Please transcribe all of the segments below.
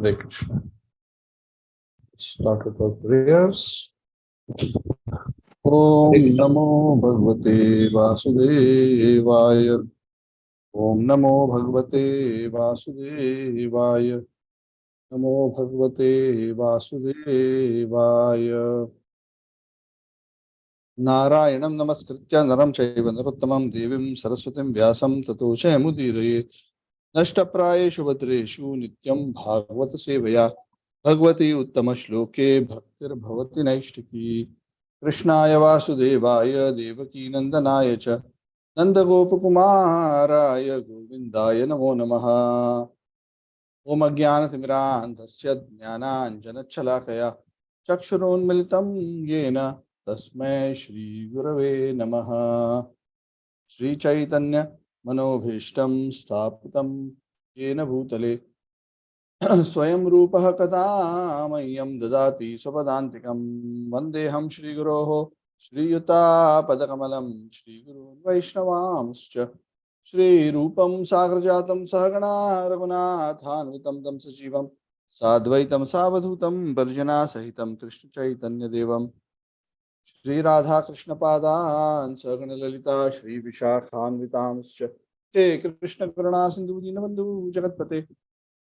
Hare Krishna. Start with our prayers. Om Namo Bhagavate Vasudevaya. Om Namo Bhagavate Vasudevaya. Namo Bhagavate Vasudevaya. Narayanam Namaskritya Naram Chaiva Narottamam Devim Saraswatim Vyasam Tato Jayamudire. Nashtaprayeshu Bhadreshu Nityam Bhagavata Sevaya. Bhagavati Uttama Shloke Bhaktir Bhavati Naishtiki. Krishnaya Vasudevaya Devaki Nandanaya Cha Nandagopakumaraya Govindaya Namo Namaha. Om Ajnanatimirandhasya Jnananjanachalakaya Chakshurunmilitam Yena Tasmai Shri Gurave Namaha. Shri Chaitanya Manobhishtam Sthapitam Yena Bhutale Swayam Rupah Kadamayyam Dadati Swapadantikam Vandeham Shri Guroho Shri Yuta Padakamalam Shri Guru Vaishnavamscha Shri Rupam Sagrajatam Sahagana Raghunathanvitam Tam Sajivam Sadvaitam Savadhutam Parjana Sahitam Krishna Chaitanya Devam Shri Radha Krishna Padan Sagana Lalita Shri Vishakhanvitamscha He Krishna Karuna Sindhu Dinabandhu Jagatpate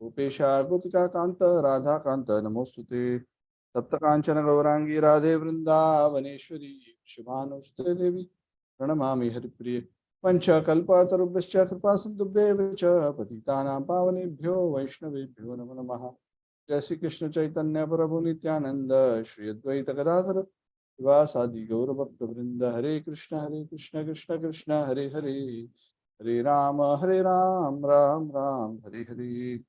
Upesha Gopika Kanta Radha Kanta Namostute Tapta Kanchana Gaurangi Radhe Vrindavaneshwari Shivanuste Devi Pranamami Haripriya Pancha Kalpa Tarubhascha Kripa Sindhubhya Vacha Patitanam Pavanebhyo Vaishnavebhyo Namo Namaha Jai Shri Krishna Chaitanya Prabhu Nityananda Shri Advaita Gadadhara Sadi Gaura Bhakta Vrinda Hare Krishna Krishna Krishna Hare Hare Hare Ram Ram Ram Hare Hare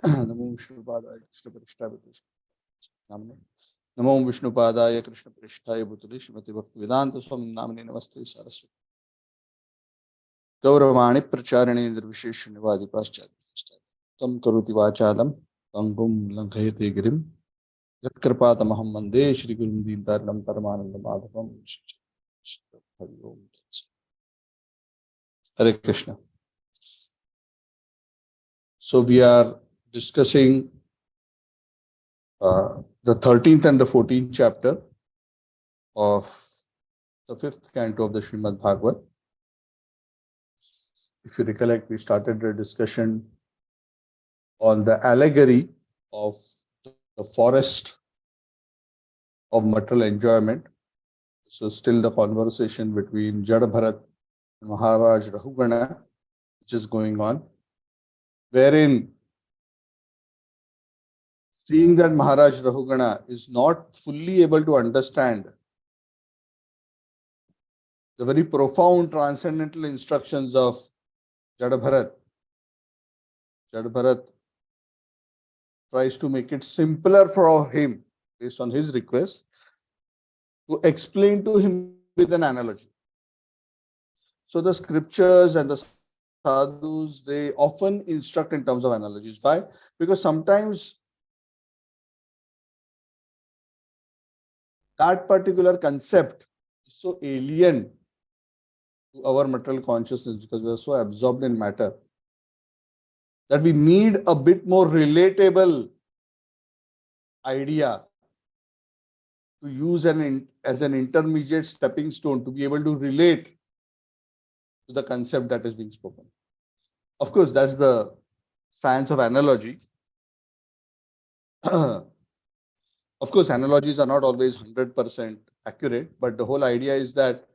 Namo Vishnupadaya Krishna Prishthaya Namne Namo Vishnupadaya Krishna Prishthaya Bhutale Srimati Bhaktivedanta Swami Namne Namaste Saraswati Gauravani Pracharane Nirvishesha Nivadi Paschat Tam Karuti Vachalam Pangum Langhayate Girim Yatkripatamaham Vande Shri Gurum Deentaranam Paramananda Madhavam Hari Om Hare Krishna. So we are discussing the 13th and the 14th chapter of the 5th canto of the Srimad Bhagavad. If you recollect, we started the discussion on the allegory of the forest of material enjoyment. So still the conversation between Jada Bharat and Maharaj Rahugana, which is going on, wherein seeing that Maharaj Rahugana is not fully able to understand the very profound transcendental instructions of Jada Bharat, Jada Bharat tries to make it simpler for him, based on his request, to explain to him with an analogy. So the scriptures and the sadhus, they often instruct in terms of analogies. Why? Because sometimes that particular concept is so alien to our material consciousness because we are so absorbed in matter that we need a bit more relatable idea to use as an intermediate stepping stone to be able to relate to the concept that is being spoken. Of course, that's the science of analogy. Of course, analogies are not always 100% accurate, but the whole idea is that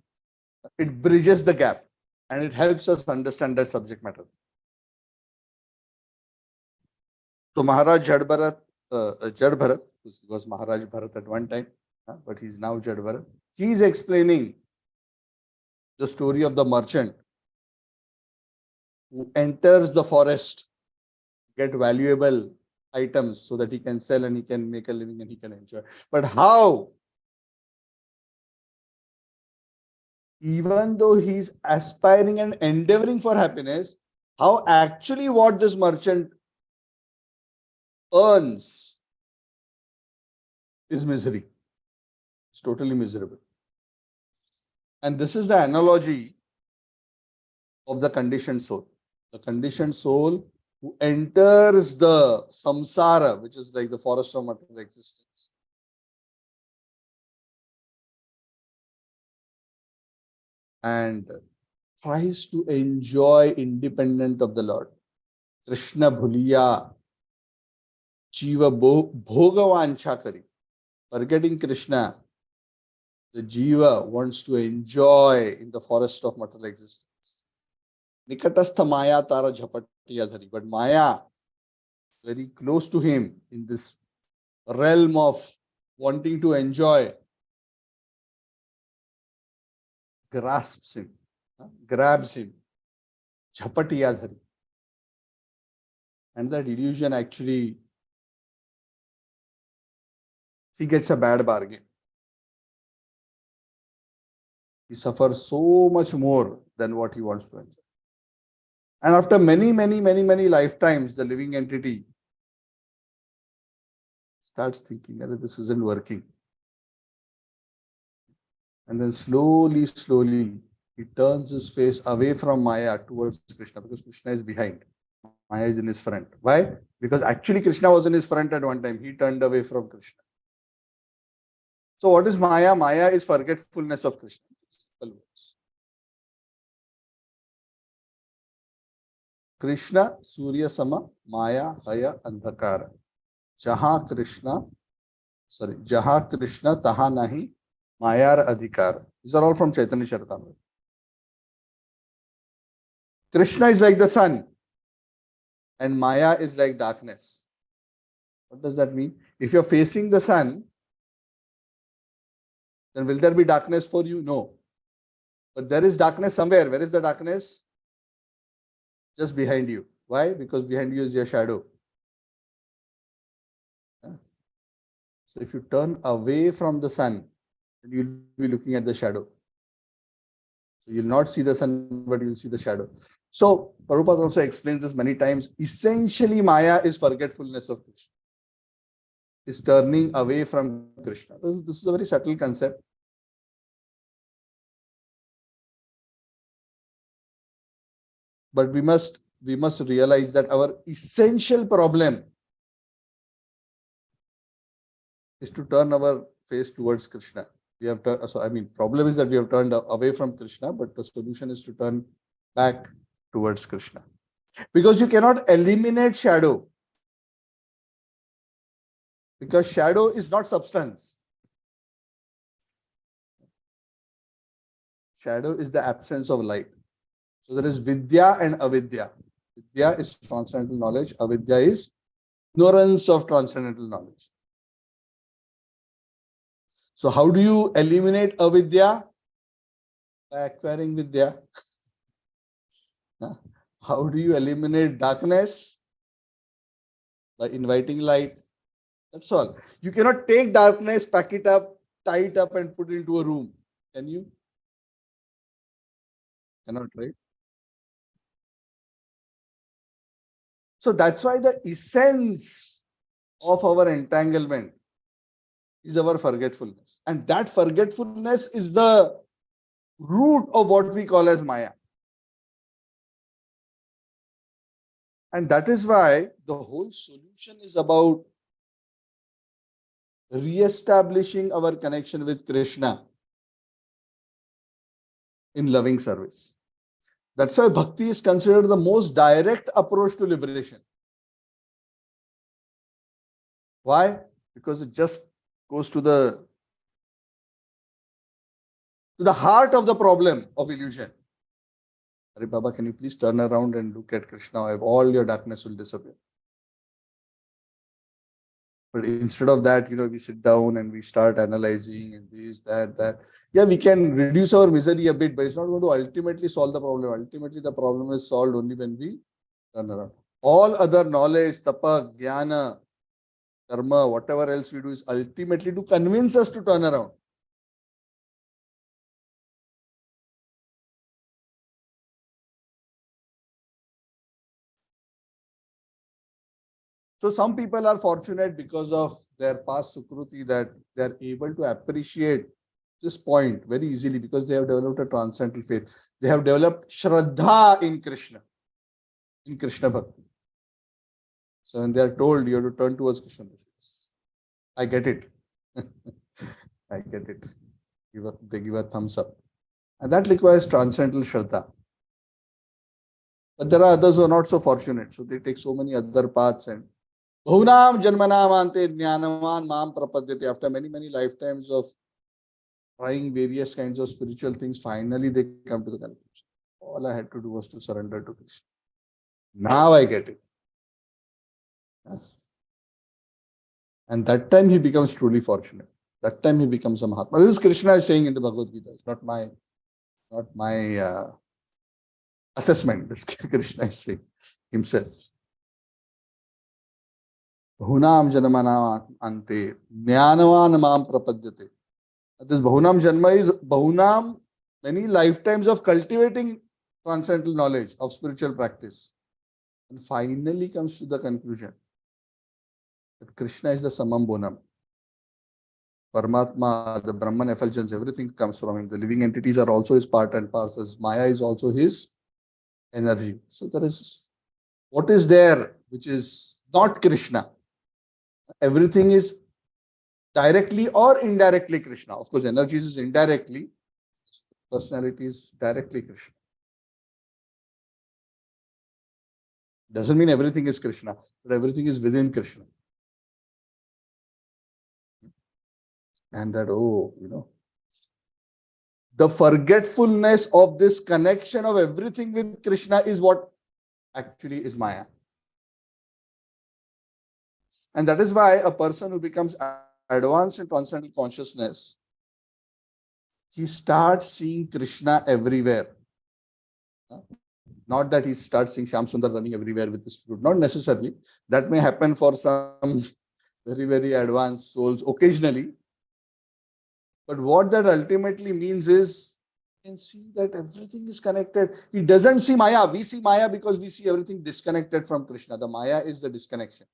it bridges the gap and it helps us understand that subject matter. So Maharaj Jad Bharat, he was Maharaj Bharat at one time, but he's now Jad Bharat. He's explaining the story of the merchant who enters the forest, get valuable items so that he can sell and he can make a living and he can enjoy. But how? Even though he's aspiring and endeavoring for happiness, how actually what this merchant earns is misery. It's totally miserable. And this is the analogy of the conditioned soul. The conditioned soul who enters the samsara, which is like the forest of material existence, and tries to enjoy independent of the Lord. Krishna bhuliya jiva bhogavancha kari. Forgetting Krishna, the jiva wants to enjoy in the forest of material existence. Nikatastha maya tara jhapatiya dhari. But maya, very close to him in this realm of wanting to enjoy, grasps him, grabs him, jhapatiya dhari. And that illusion actually, he gets a bad bargain. He suffers so much more than what he wants to enjoy. And after many lifetimes, the living entity starts thinking that this isn't working. And then slowly, he turns his face away from Maya towards Krishna, because Krishna is behind. Maya is in his front. Why? Because actually Krishna was in his front at one time. He turned away from Krishna. So what is Maya? Maya is forgetfulness of Krishna. Simple words. Krishna, Surya Sama, Maya, Haya, Andhakara. Jaha Krishna, Taha Nahi, Mayar Adhikar. These are all from Chaitanya Charitamrita. Krishna is like the sun and Maya is like darkness. What does that mean? If you're facing the sun, then will there be darkness for you? No. But there is darkness somewhere. Where is the darkness? Just behind you. Why? Because behind you is your shadow. So if you turn away from the sun, then you'll be looking at the shadow. So you'll not see the sun, but you'll see the shadow. So Prabhupada also explains this many times. Essentially, Maya is forgetfulness of Krishna. Is turning away from Krishna. This is a very subtle concept. But we must realize that our essential problem is to turn our face towards Krishna. We have problem is that we have turned away from Krishna, but the solution is to turn back towards Krishna. Because you cannot eliminate shadow. Because shadow is not substance. Shadow is the absence of light. So there is Vidya and Avidya. Vidya is transcendental knowledge. Avidya is ignorance of transcendental knowledge. So how do you eliminate Avidya? By acquiring Vidya. How do you eliminate darkness? By inviting light. That's all. You cannot take darkness, pack it up, tie it up and put it into a room. Can you? Cannot, right? So that's why the essence of our entanglement is our forgetfulness. And that forgetfulness is the root of what we call as Maya. And that is why the whole solution is about re-establishing our connection with Krishna in loving service. That's why bhakti is considered the most direct approach to liberation. Why? Because it just goes to the heart of the problem of illusion. Hare Baba, can you please turn around and look at Krishna? All your darkness will disappear. But instead of that, we sit down and we start analyzing and this, that. Yeah, we can reduce our misery a bit, but it's not going to ultimately solve the problem. Ultimately, the problem is solved only when we turn around. All other knowledge, tapa, jnana, karma, whatever else we do is ultimately to convince us to turn around. So some people are fortunate because of their past sukruti that they are able to appreciate this point very easily because they have developed a transcendental faith. They have developed Shraddha in Krishna Bhakti. So when they are told you have to turn towards Krishna, I get it. I get it. They give a thumbs up. And that requires transcendental Shraddha. But there are others who are not so fortunate. So they take so many other paths and Bhunam Janmanam Ante Jnanavan Mam Prapadyate. After many, many lifetimes of trying various kinds of spiritual things, finally they come to the conclusion. All I had to do was to surrender to Krishna. Now I get it. And that time he becomes truly fortunate. That time he becomes a Mahatma. This is Krishna is saying in the Bhagavad Gita. It's not my assessment. It's Krishna is saying himself. Bhunam Janmana Ante Jnanavan Mam Prapadyate. This Bhunam Janma is Bhunam, many lifetimes of cultivating transcendental knowledge of spiritual practice. And finally comes to the conclusion that Krishna is the Samam Bonam. Paramatma, the Brahman effulgence, everything comes from him. The living entities are also his part and parcel. Maya is also his energy. So there is what is there which is not Krishna. Everything is directly or indirectly Krishna. Of course, energies is indirectly, personality is directly Krishna. Doesn't mean everything is Krishna, but everything is within Krishna. And that, the forgetfulness of this connection of everything with Krishna is what actually is Maya. And that is why a person who becomes advanced in transcendental consciousness, he starts seeing Krishna everywhere. Not that he starts seeing Shyam Sundar running everywhere with his flute. Not necessarily. That may happen for some very, very advanced souls occasionally. But what that ultimately means is you can see that everything is connected. He doesn't see Maya. We see Maya because we see everything disconnected from Krishna. The Maya is the disconnection.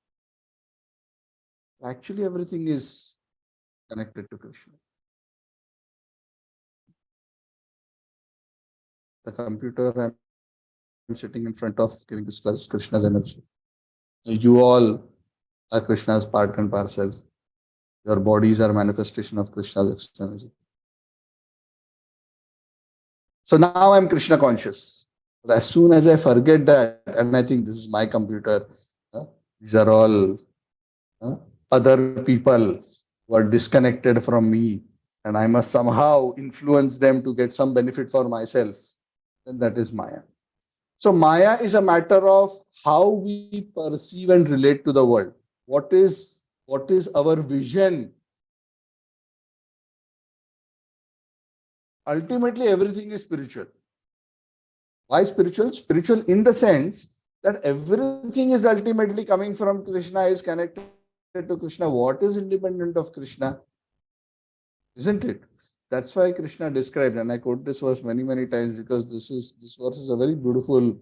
Actually, everything is connected to Krishna. The computer I'm sitting in front of giving this class Krishna's energy. You all are Krishna's part and parcel. Your bodies are manifestation of Krishna's energy. So now I'm Krishna conscious. But as soon as I forget that, and I think this is my computer, these are all other people who are disconnected from me, and I must somehow influence them to get some benefit for myself, then that is Maya. So Maya is a matter of how we perceive and relate to the world. What is our vision? Ultimately, everything is spiritual. Why spiritual? Spiritual in the sense that everything is ultimately coming from Krishna, is connected to Krishna. What is independent of Krishna? Isn't it? That's why Krishna described, and I quote this verse many, many times because this verse is a very beautiful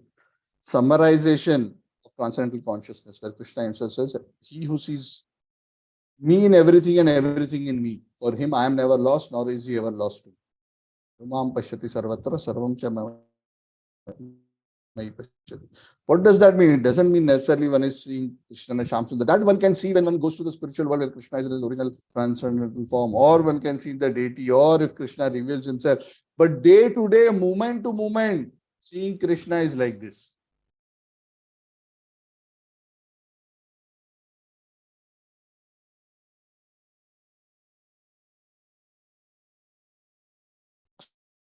summarization of transcendental consciousness, where Krishna himself says, he who sees me in everything and everything in me, for him I am never lost, nor is he ever lost to me. Rumam pashyati sarvatra sarvam cha mai pashyati. What does that mean? It doesn't mean necessarily one is seeing Krishna and Shyam Sundar. That one can see when one goes to the spiritual world where Krishna is in his original transcendental form, or one can see the deity, or if Krishna reveals himself. But day to day, moment to moment, seeing Krishna is like this.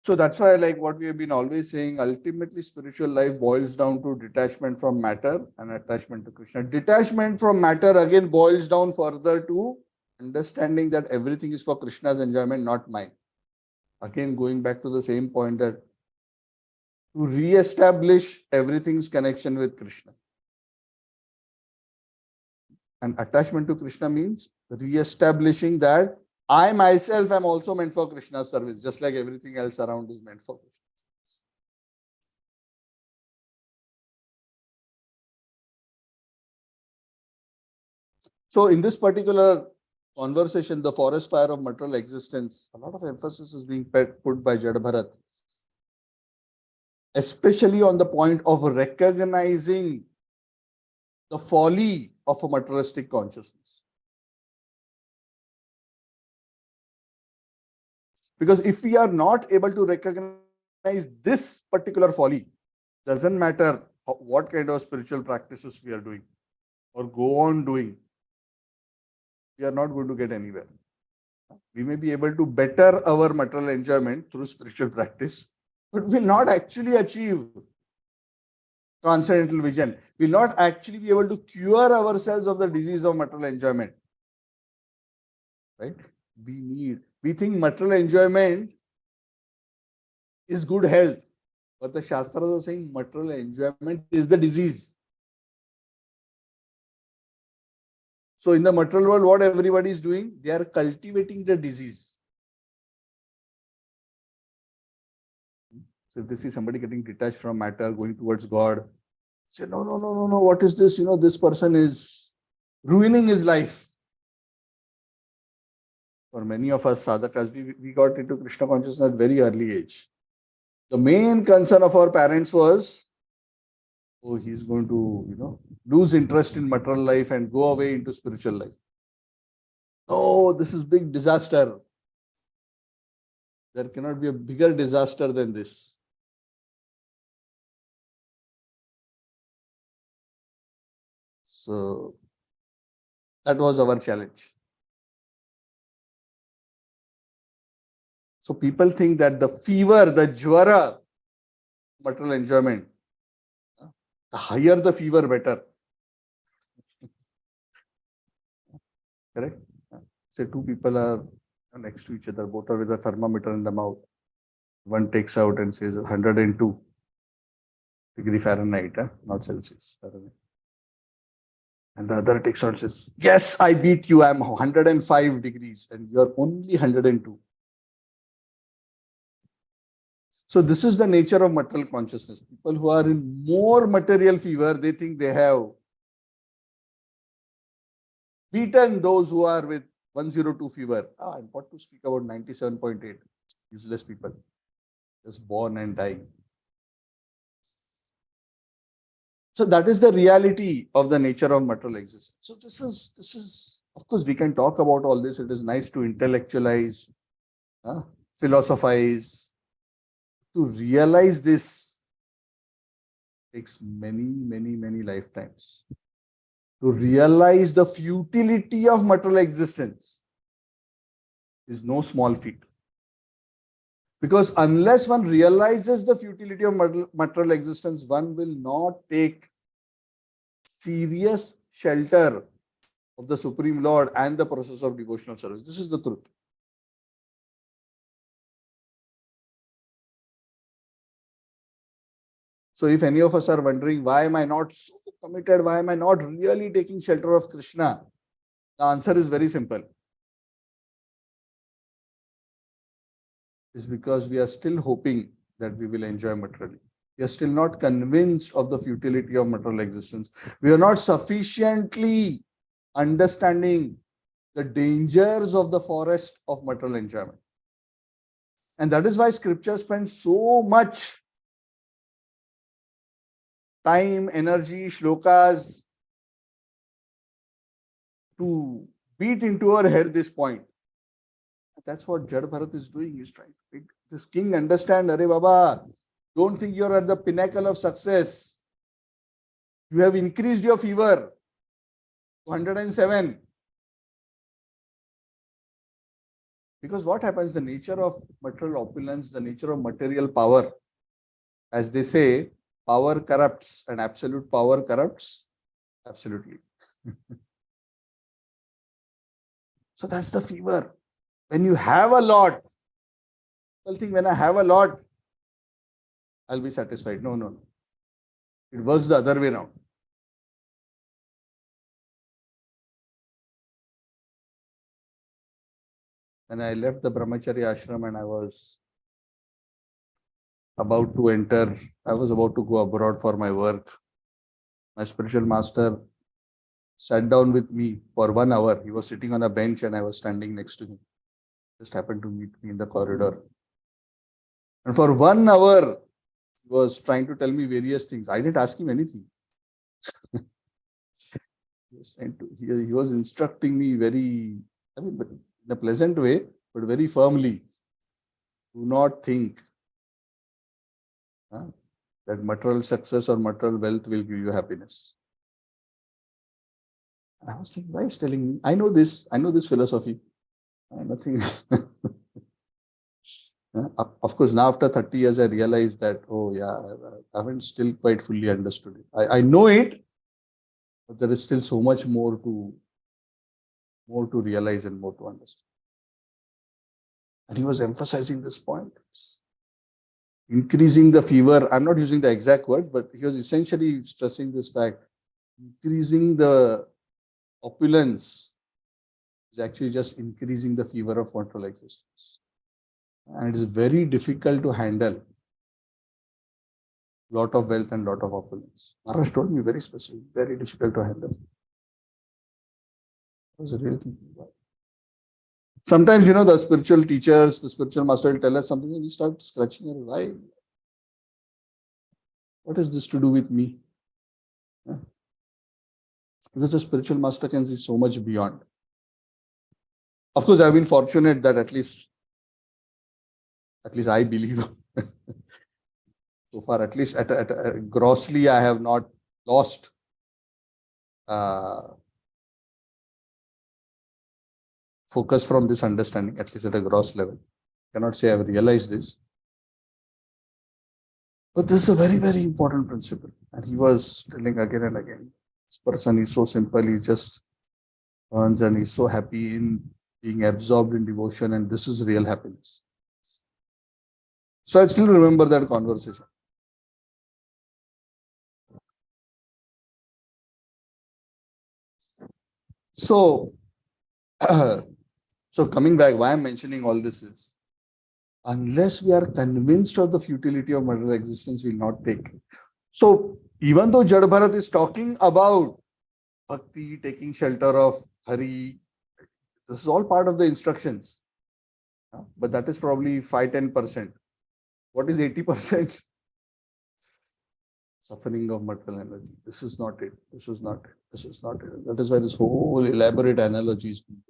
So that's why, like what we have been always saying, ultimately spiritual life boils down to detachment from matter and attachment to Krishna. Detachment from matter again boils down further to understanding that everything is for Krishna's enjoyment, not mine. Again, going back to the same point that to re-establish everything's connection with Krishna. And attachment to Krishna means re-establishing that I myself am also meant for Krishna's service, just like everything else around is meant for Krishna. So in this particular conversation, the forest fire of material existence, a lot of emphasis is being put by Jadabharat, especially on the point of recognizing the folly of a materialistic consciousness. Because if we are not able to recognize this particular folly, doesn't matter what kind of spiritual practices we are doing or go on doing, we are not going to get anywhere. We may be able to better our material enjoyment through spiritual practice, but will not actually achieve transcendental vision. Will not actually be able to cure ourselves of the disease of material enjoyment. Right? We think material enjoyment is good health, but the Shastras are saying material enjoyment is the disease. So in the material world, what everybody is doing, they are cultivating the disease. So if they see somebody getting detached from matter, going towards God, say, no, what is this? This person is ruining his life. For many of us sadhakas, we got into Krishna consciousness at very early age. The main concern of our parents was, oh, he's going to, lose interest in material life and go away into spiritual life. Oh, this is big disaster. There cannot be a bigger disaster than this. So that was our challenge. So people think that the fever, the jwara, material enjoyment, the higher the fever, better. Correct? Say two people are next to each other, both are with a thermometer in the mouth. One takes out and says 102 degree Fahrenheit, not Celsius. Fahrenheit. And the other takes out and says, yes, I beat you. I'm 105 degrees and you're only 102. So this is the nature of material consciousness. People who are in more material fever, they think they have beaten those who are with 102 fever. And what to speak about 97.8? Useless people. Just born and dying. So that is the reality of the nature of material existence. So this is, of course, we can talk about all this. It is nice to intellectualize, philosophize. To realize this takes many lifetimes. To realize the futility of material existence is no small feat. Because unless one realizes the futility of material existence, one will not take serious shelter of the Supreme Lord and the process of devotional service. This is the truth. So if any of us are wondering, why am I not so committed? Why am I not really taking shelter of Krishna? The answer is very simple. Is because we are still hoping that we will enjoy materially. We are still not convinced of the futility of material existence. We are not sufficiently understanding the dangers of the forest of material enjoyment. And that is why scripture spends so much time, energy, shlokas to beat into our head this point. That's what Jad Bharat is doing. He's trying to make this king understand, Arey Baba, don't think you're at the pinnacle of success. You have increased your fever to 107. Because what happens, the nature of material opulence, the nature of material power, as they say, power corrupts and absolute power corrupts absolutely. So that's the fever. When you have a lot, people think when I have a lot, I'll be satisfied. No. It works the other way around. When I left the Brahmacharya ashram and I was about to enter, I was about to go abroad for my work. My spiritual master sat down with me for 1 hour. He was sitting on a bench and I was standing next to him. Just happened to meet me in the corridor. And for 1 hour, he was trying to tell me various things. I didn't ask him anything. He was instructing me very, I mean, but in a pleasant way, but very firmly. Do not think uh, that material success or material wealth will give you happiness. I was thinking, why is telling me? I know this philosophy. Nothing. Of course, now after 30 years, I realized that, oh yeah, I haven't still quite fully understood it. I know it, but there is still so much more to realize and more to understand. And he was emphasizing this point. Increasing the fever. I'm not using the exact words, but he was essentially stressing this fact. Increasing the opulence is actually just increasing the fever of material existence. And it is very difficult to handle lot of wealth and lot of opulence. Maharaj told me very specific, very difficult to handle. I was really thinking about it. Sometimes, the spiritual teachers, the spiritual master will tell us something and we start scratching our why. What is this to do with me? Yeah. Because the spiritual master can see so much beyond. Of course, I've been fortunate that at least I believe so far, at least grossly, I have not lost focus from this understanding, at least at a gross level. Cannot say I've realized this. But this is a very, very important principle. And he was telling again and again, this person is so simple, he just earns and he's so happy in being absorbed in devotion, and this is real happiness. So I still remember that conversation. So, so coming back, why I'm mentioning all this is, unless we are convinced of the futility of material existence, we will not take. So even though Jad Bharat is talking about bhakti, taking shelter of Hari, this is all part of the instructions. But that is probably 5-10%. What is 80%? Suffering of material energy. This is not it. This is not it. This is not it. That is why this whole elaborate analogy is being.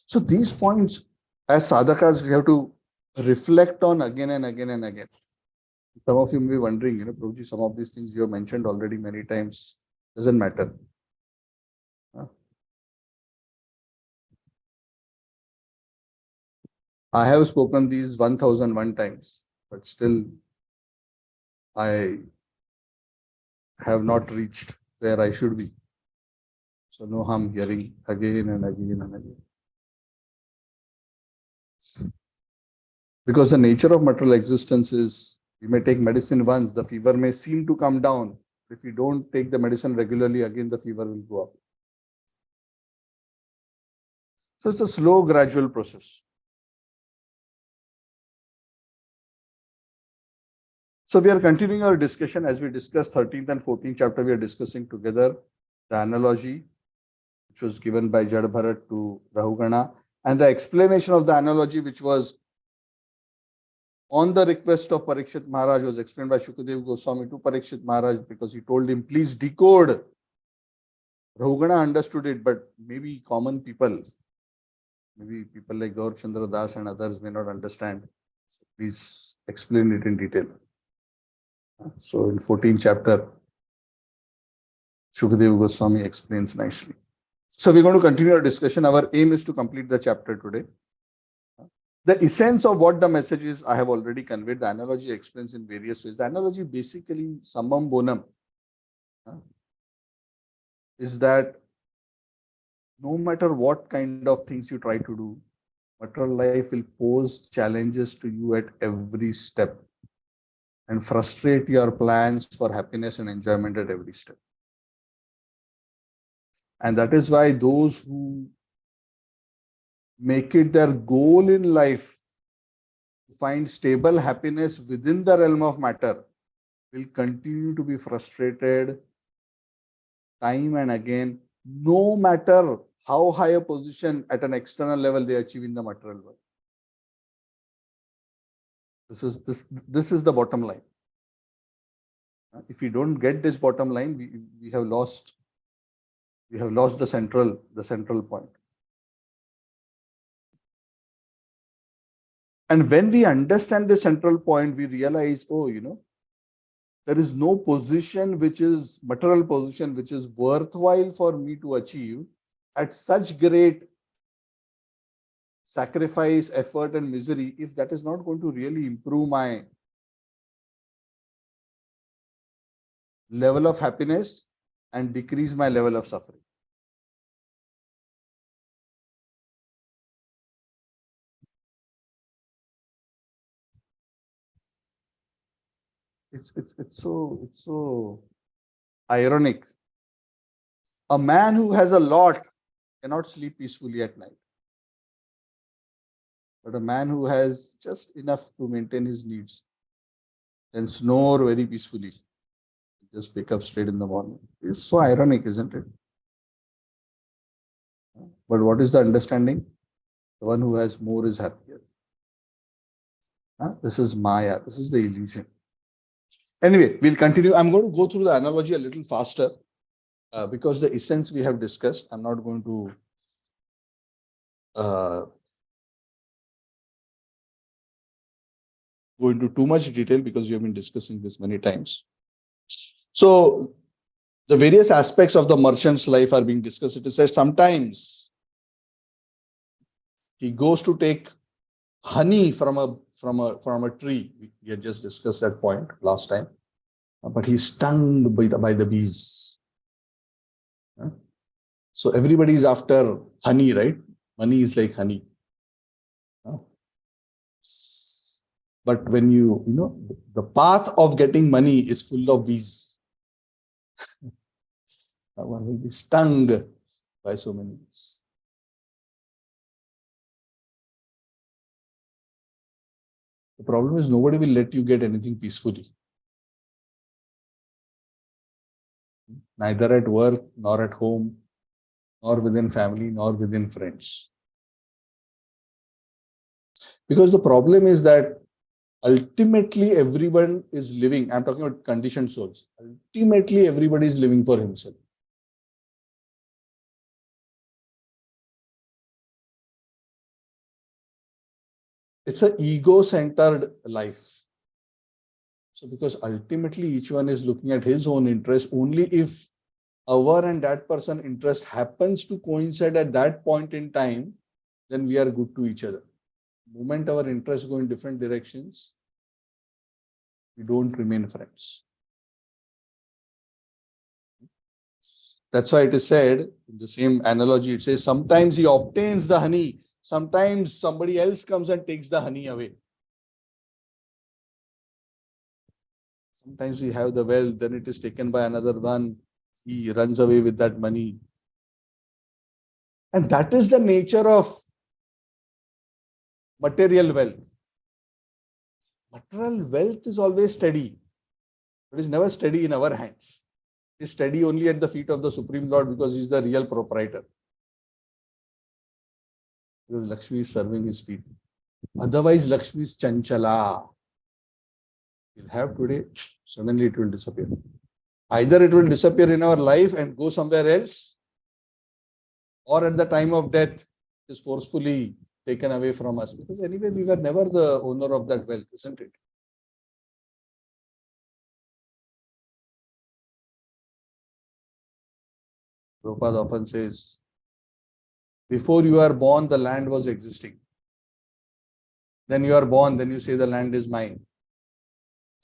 So these points, as sadhakas, we have to reflect on again and again and again. Some of you may be wondering, Prabhuji, some of these things you have mentioned already many times. Doesn't matter. I have spoken these 1001 times, but still I have not reached where I should be. So no harm hearing again and again and again. Because the nature of material existence is, we may take medicine once, the fever may seem to come down. If you don't take the medicine regularly, again the fever will go up. So it's a slow, gradual process. So we are continuing our discussion as we discussed 13th and 14th chapter. We are discussing together the analogy which was given by Jad Bharat to Rahugana, and the explanation of the analogy which was on the request of Parikshit Maharaj was explained by Shukadev Goswami to Parikshit Maharaj, because he told him, please decode. Rahugana understood it, but maybe common people, maybe people like Gaur Chandra Das and others may not understand. So please explain it in detail. So in 14th chapter, Shukadev Goswami explains nicely. So we're going to continue our discussion. Our aim is to complete the chapter today. The essence of what the message is, I have already conveyed. The analogy explains in various ways. The analogy basically, summum bonum, is that no matter what kind of things you try to do, material life will pose challenges to you at every step and frustrate your plans for happiness and enjoyment at every step. And that is why those who make it their goal in life to find stable happiness within the realm of matter will continue to be frustrated time and again, no matter how high a position at an external level they achieve in the material world. This is the bottom line. If we don't get this bottom line, we have lost the central point. And when we understand the central point, we realize, oh, there is no position which is material position which is worthwhile for me to achieve at such great sacrifice, effort, and misery if that is not going to really improve my level of happiness and decrease my level of suffering. It's so ironic. A man who has a lot cannot sleep peacefully at night. But a man who has just enough to maintain his needs can snore very peacefully. Just wake up straight in the morning. It's so ironic, isn't it? But what is the understanding? The one who has more is happier. This is Maya. This is the illusion. Anyway, we'll continue. I'm going to go through the analogy a little faster because the essence we have discussed. I'm not going to go into too much detail because we have been discussing this many times. So the various aspects of the merchant's life are being discussed. It says sometimes he goes to take honey from a tree. We had just discussed that point last time, but he's stung by the bees. So everybody is after honey, right? Money is like honey. But when the path of getting money is full of bees. One will be stung by so many bees. The problem is nobody will let you get anything peacefully. Neither at work, nor at home, nor within family, nor within friends. Because the problem is that ultimately everyone is living, I'm talking about conditioned souls, ultimately everybody is living for himself. It's an ego-centered life. So because ultimately each one is looking at his own interest, only if our and that person interest happens to coincide at that point in time, then we are good to each other. The moment our interests go in different directions, we don't remain friends. That's why it is said, in the same analogy, it says sometimes he obtains the honey, sometimes somebody else comes and takes the honey away. Sometimes we have the wealth, then it is taken by another one. He runs away with that money. And that is the nature of material wealth. Material wealth is always steady. It is never steady in our hands. It is steady only at the feet of the Supreme Lord because he is the real proprietor. Because Lakshmi is serving his feet. Otherwise, Lakshmi is chanchala. We'll have today, suddenly it will disappear. Either it will disappear in our life and go somewhere else, or at the time of death, it is forcefully taken away from us. Because anyway, we were never the owner of that wealth, isn't it? Prabhupada often says, before you are born, the land was existing. Then you are born, then you say the land is mine.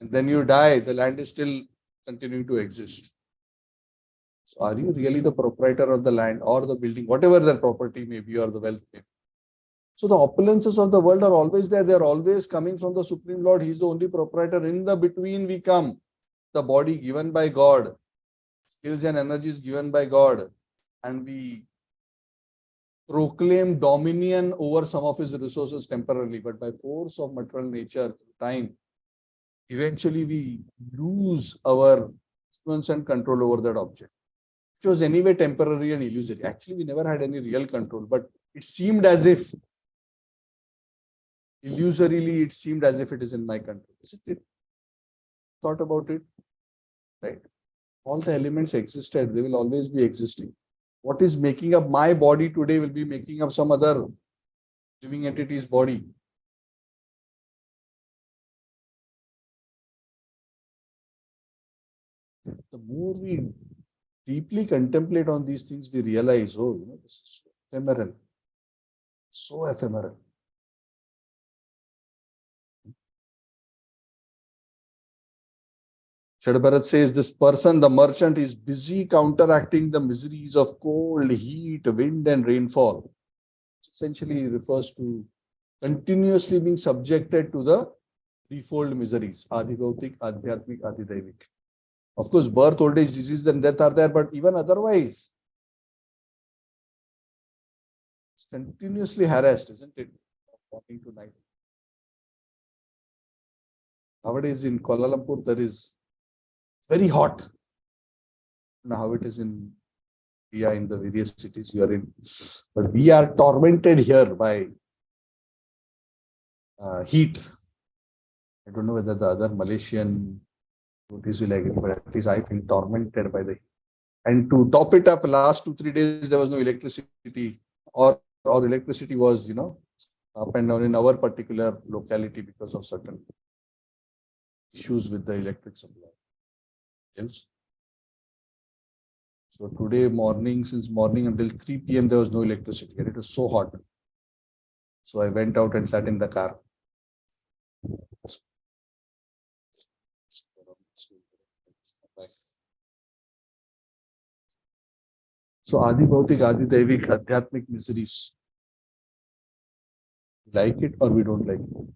And then you die, the land is still continuing to exist. So are you really the proprietor of the land or the building, whatever the property may be or the wealth may be? So the opulences of the world are always there. They are always coming from the Supreme Lord. He is the only proprietor. In the between we come. The body given by God, skills and energies given by God, and we proclaim dominion over some of his resources temporarily, but by force of material nature, time, eventually we lose our influence and control over that object, which was anyway temporary and illusory. Actually, we never had any real control, but it seemed as if, illusorily, it seemed as if it is in my control. Isn't it? Thought about it. right? All the elements existed, they will always be existing. What is making up my body today will be making up some other living entity's body. The more we deeply contemplate on these things, we realize, oh, this is so ephemeral, so ephemeral. Shadbharat says this person, the merchant, is busy counteracting the miseries of cold, heat, wind, and rainfall. Essentially refers to continuously being subjected to the threefold miseries: Adi Bhautik, Adhyatmik, Adi Daivik. Of course, birth, old age, disease, and death are there, but even otherwise, it's continuously harassed, isn't it? Morning to night. Nowadays in Kuala Lumpur, there is very hot. Now, how it is in India, in the various cities you are in. But we are tormented here by heat. I don't know whether the other Malaysian countries will agree, but at least I feel tormented by the heat. And to top it up, last 2-3 days there was no electricity, or electricity was, up and down in our particular locality because of certain issues with the electric supply. Yes. So today morning, since morning until 3 p.m. there was no electricity and it was so hot. So I went out and sat in the car. So Adi Bhautik, Adi Daivik, Adhyatmik miseries. Like it or we don't like it.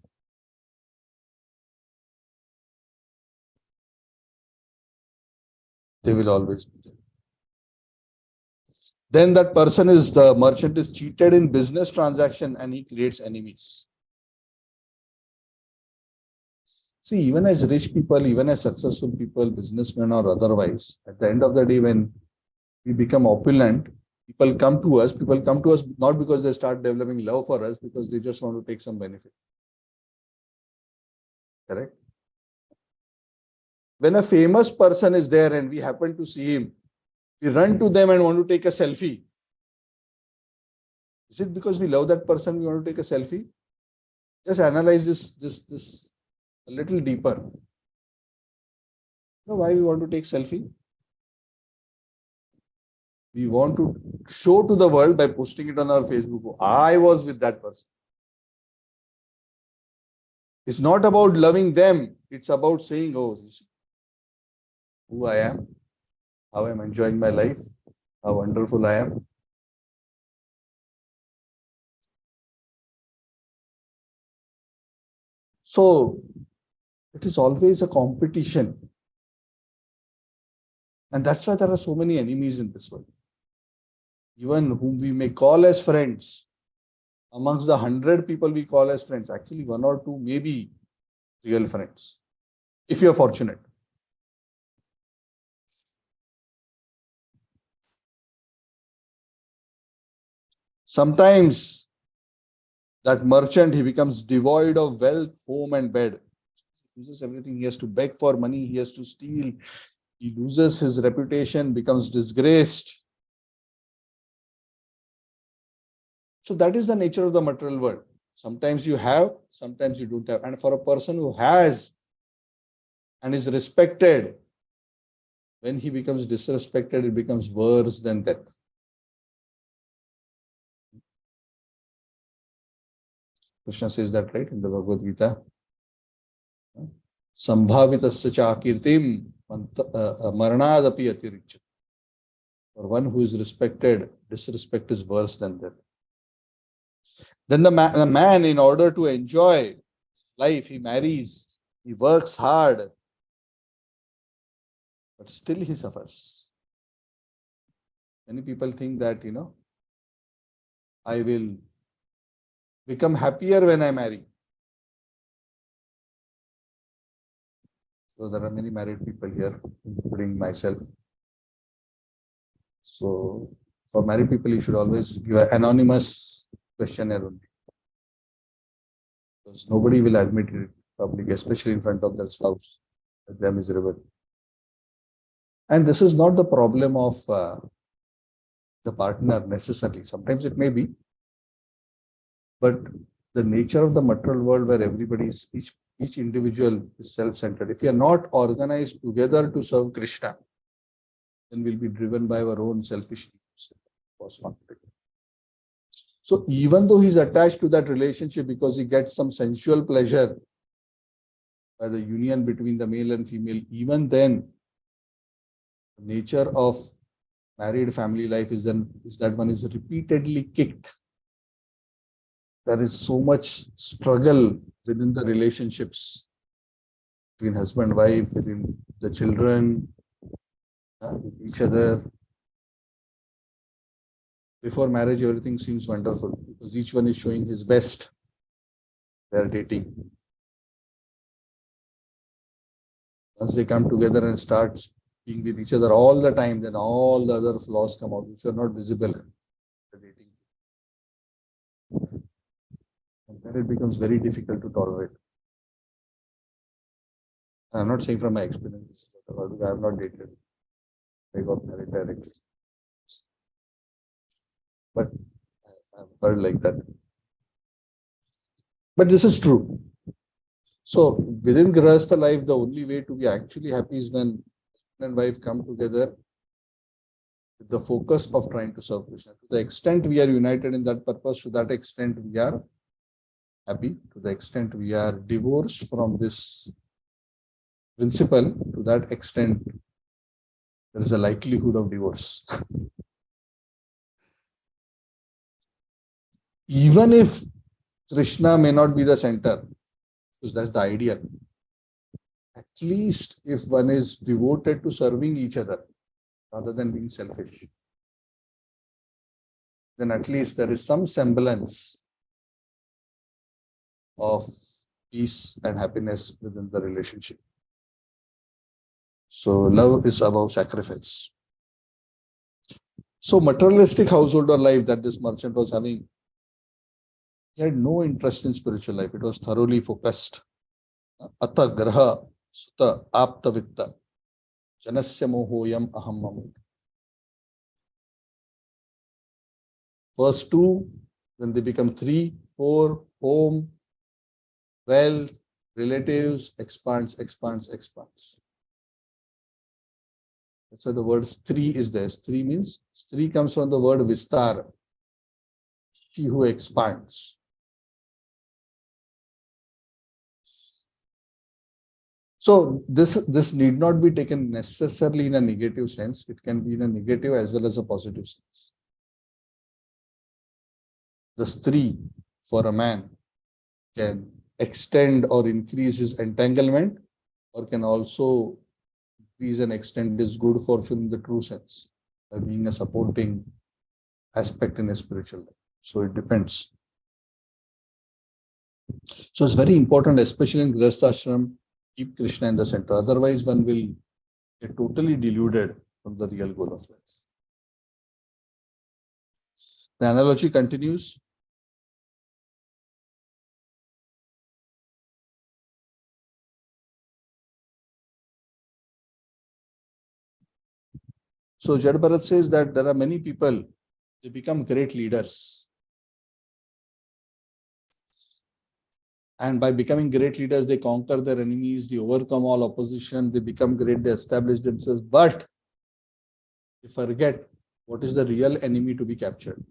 They will always be there. Then that person is, the merchant is cheated in business transaction and he creates enemies. See, even as rich people, even as successful people, businessmen or otherwise, at the end of the day, when we become opulent, people come to us not because they start developing love for us, because they just want to take some benefit. Correct? When a famous person is there and we happen to see him, we run to them and want to take a selfie. Is it because we love that person we want to take a selfie? Just analyze this a little deeper. You know why we want to take selfie? We want to show to the world by posting it on our Facebook. I was with that person. It's not about loving them. It's about saying, oh, who I am, how I'm enjoying my life, how wonderful I am. So it is always a competition. And that's why there are so many enemies in this world. Even whom we may call as friends, amongst the 100 people we call as friends, actually 1 or 2 may be real friends, if you're fortunate. Sometimes that merchant, he becomes devoid of wealth, home and bed. He loses everything. He has to beg for money. He has to steal. He loses his reputation, becomes disgraced. So that is the nature of the material world. Sometimes you have, sometimes you don't have. And for a person who has and is respected, when he becomes disrespected, it becomes worse than death. Krishna says that, right, in the Bhagavad Gita. Sambhavitasya chakirtim marnadapi atirichyate. For one who is respected, disrespect is worse than death. Then the man, in order to enjoy his life, he marries, he works hard, but still he suffers. Many people think that, I will become happier when I marry. So there are many married people here, including myself. So for married people, you should always give an anonymous questionnaire only. Because nobody will admit it publicly, especially in front of their spouse, that they are miserable. And this is not the problem of the partner necessarily. Sometimes it may be, but the nature of the material world where each individual is self-centered. If we are not organized together to serve Krishna, then we'll be driven by our own selfish needs, cause conflict. So even though he's attached to that relationship because he gets some sensual pleasure by the union between the male and female, even then, the nature of married family life is that one is repeatedly kicked. There is so much struggle within the relationships between husband, wife, between the children, with each other. Before marriage, everything seems wonderful because each one is showing his best. They are dating. Once they come together and start being with each other all the time, then all the other flaws come out, which are not visible in the dating. And then it becomes very difficult to tolerate. I'm not saying from my experience, I have not dated. I got married directly. But I've heard like that. But this is true. So within Grihastha life, the only way to be actually happy is when husband and wife come together with the focus of trying to serve Krishna. To the extent we are united in that purpose, to that extent we are happy. To the extent we are divorced from this principle, to that extent there is a likelihood of divorce. Even if Krishna may not be the center, because that's the ideal. At least if one is devoted to serving each other rather than being selfish, then at least there is some semblance of peace and happiness within the relationship. So love is about sacrifice. So materialistic householder life that this merchant was having, he had no interest in spiritual life. It was thoroughly focused. Ata graha sutta apta vitta janasya mohoyam aham mamut. First two, when they become 3, 4, home, wealth, relatives, expands. So the word stri is there. Stri means, stri comes from the word vistar, she who expands. So this need not be taken necessarily in a negative sense. It can be in a negative as well as a positive sense. The stri for a man can extend or increase his entanglement, or can also increase and extend his good fortune in the true sense by being a supporting aspect in a spiritual life. So it depends. So it's very important, especially in Grihastha ashram, keep Krishna in the center. Otherwise, one will get totally deluded from the real goal of life. The analogy continues. So Jad Bharat says that there are many people, they become great leaders. And by becoming great leaders, they conquer their enemies, they overcome all opposition, they become great, they establish themselves. But they forget what is the real enemy to be captured.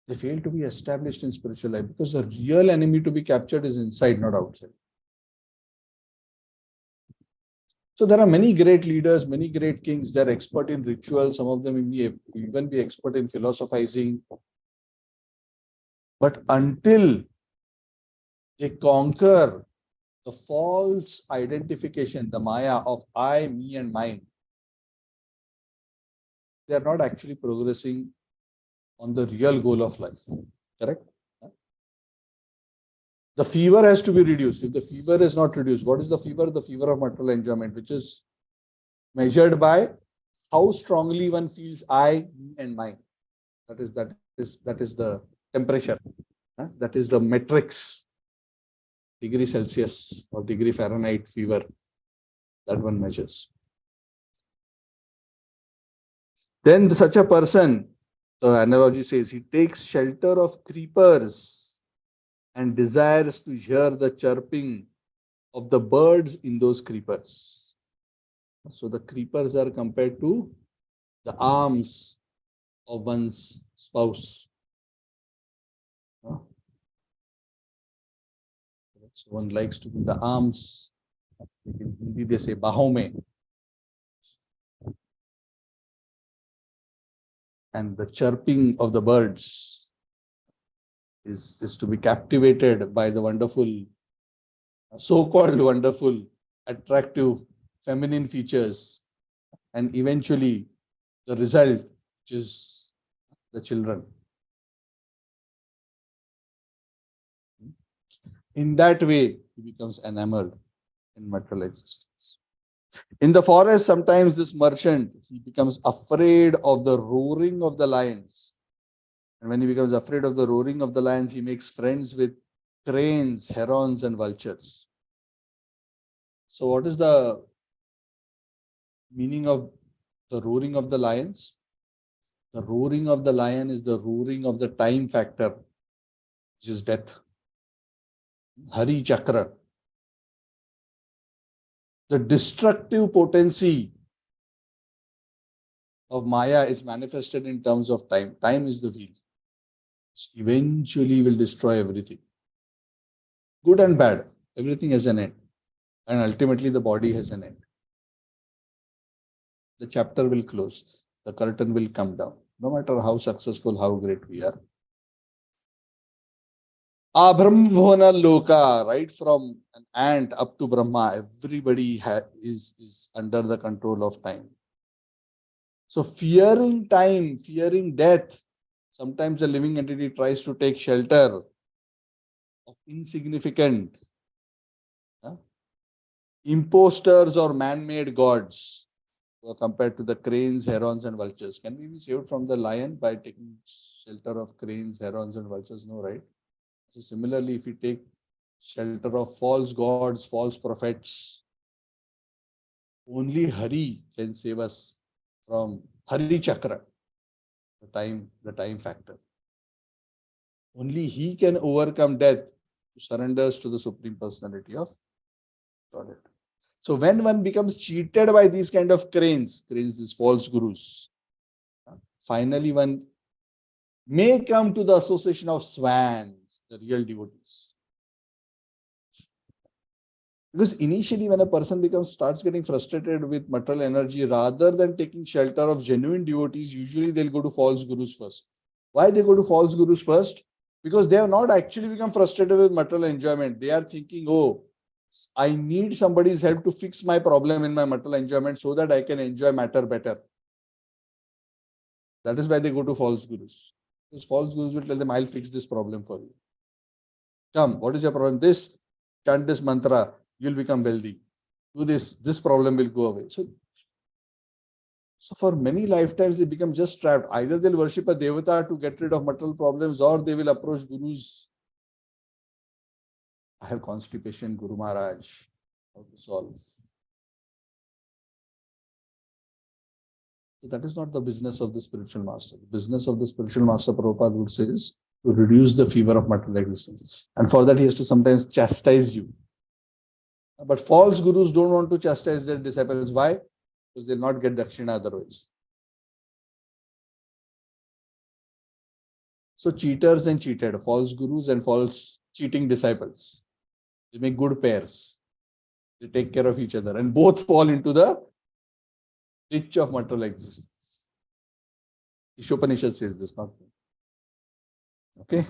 They fail to be established in spiritual life because the real enemy to be captured is inside, not outside. So there are many great leaders, many great kings. They're expert in rituals. Some of them may even be expert in philosophizing. But until they conquer the false identification, the Maya of I, me, and mine, they are not actually progressing on the real goal of life. Correct? The fever has to be reduced. If the fever is not reduced, what is the fever? The fever of material enjoyment, which is measured by how strongly one feels I, me, and mine. That is the temperature. That is the metrics, degree Celsius or degree Fahrenheit fever that one measures. Then such a person, the analogy says, he takes shelter of creepers and desires to hear the chirping of the birds in those creepers. So the creepers are compared to the arms of one's spouse. So one likes to be in the arms. In Hindi they say baho mein. And the chirping of the birds is to be captivated by the wonderful, so-called wonderful, attractive, feminine features, and eventually the result, which is the children. In that way, he becomes enamored in material existence. In the forest, sometimes this merchant, he becomes afraid of the roaring of the lions. And when he becomes afraid of the roaring of the lions, he makes friends with cranes, herons, and vultures. So what is the meaning of the roaring of the lions? The roaring of the lion is the roaring of the time factor, which is death. Hari Chakra. The destructive potency of Maya is manifested in terms of time. Time is the wheel. Eventually will destroy everything. Good and bad. Everything has an end. And ultimately the body has an end. The chapter will close. The curtain will come down. No matter how successful, how great we are. Brahmavana Loka, right from an ant up to Brahma, everybody is under the control of time. So fearing time, fearing death, sometimes a living entity tries to take shelter of insignificant imposters or man-made gods compared to the cranes, herons, and vultures. Can we be saved from the lion by taking shelter of cranes, herons, and vultures? No, right? So similarly, if we take shelter of false gods, false prophets, only Hari can save us from Hari Chakra, the time factor. Only he can overcome death who surrenders to the Supreme Personality of Godhead. So when one becomes cheated by these kind of cranes, these false gurus, finally one may come to the association of swans, the real devotees. Because initially when a person starts getting frustrated with material energy, rather than taking shelter of genuine devotees, usually they'll go to false gurus first. Why they go to false gurus first? Because they have not actually become frustrated with material enjoyment. They are thinking, oh, I need somebody's help to fix my problem in my material enjoyment so that I can enjoy matter better. That is why they go to false gurus. Because false gurus will tell them, I'll fix this problem for you. Come, what is your problem? This, chant this mantra, you'll become wealthy. Do this problem will go away. So for many lifetimes, they become just trapped. Either they'll worship a devata to get rid of material problems, or they will approach gurus. I have constipation, Guru Maharaj. How to solve? So that is not the business of the spiritual master. The business of the spiritual master, Prabhupada would say, is to reduce the fever of material existence. And for that, he has to sometimes chastise you. But false gurus don't want to chastise their disciples. Why? Because they'll not get dakshina otherwise. So cheaters and cheated, false gurus and false cheating disciples. They make good pairs. They take care of each other and both fall into the ditch of material existence. Ishopanishad says this, not me. Okay.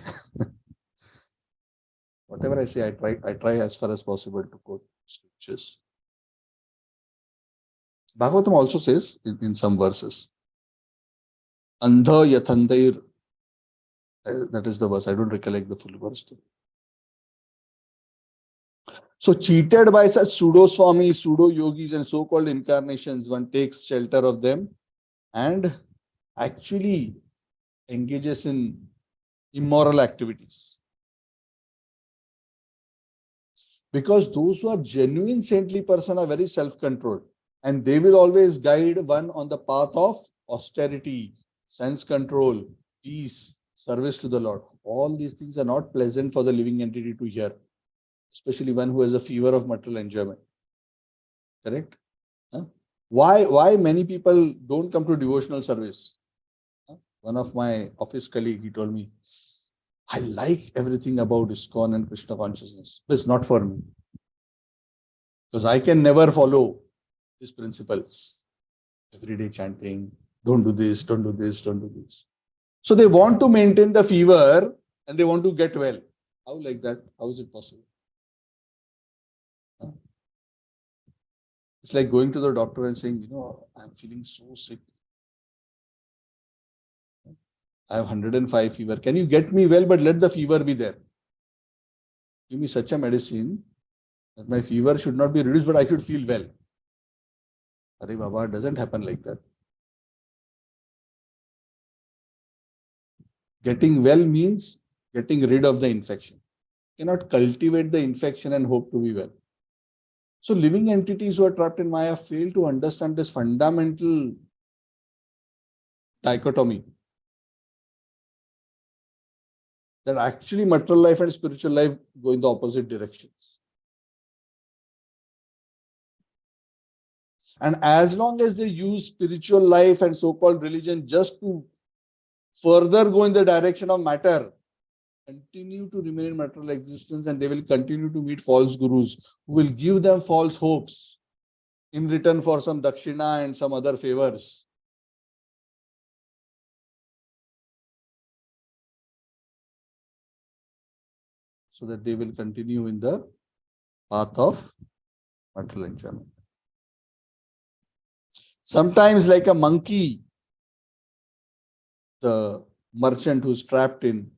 Whatever I say, I try as far as possible to quote scriptures. Bhagavatam also says in some verses, Andha yathandair, that is the verse. I don't recollect the full verse. So cheated by such pseudo-swamis, pseudo-yogis and so-called incarnations, one takes shelter of them and actually engages in immoral activities. Because those who are genuine saintly person are very self-controlled and they will always guide one on the path of austerity, sense control, peace, service to the Lord. All these things are not pleasant for the living entity to hear, especially one who has a fever of material enjoyment. Correct? Huh? Why many people don't come to devotional service? Huh? One of my office colleague, he told me, I like everything about ISKCON and Krishna consciousness, but it's not for me. Because I can never follow these principles. Everyday chanting, don't do this, don't do this, don't do this. So they want to maintain the fever and they want to get well. How like that? How is it possible? Huh? It's like going to the doctor and saying, I'm feeling so sick. I have 105 fever. Can you get me well, but let the fever be there? Give me such a medicine that my fever should not be reduced, but I should feel well. Arey Baba, it doesn't happen like that. Getting well means getting rid of the infection. You cannot cultivate the infection and hope to be well. So living entities who are trapped in Maya fail to understand this fundamental dichotomy that actually material life and spiritual life go in the opposite directions. And as long as they use spiritual life and so-called religion just to further go in the direction of matter, continue to remain in material existence, and they will continue to meet false gurus who will give them false hopes in return for some dakshina and some other favors. So that they will continue in the path of material enjoyment. Sometimes, like a monkey, the merchant who's trapped in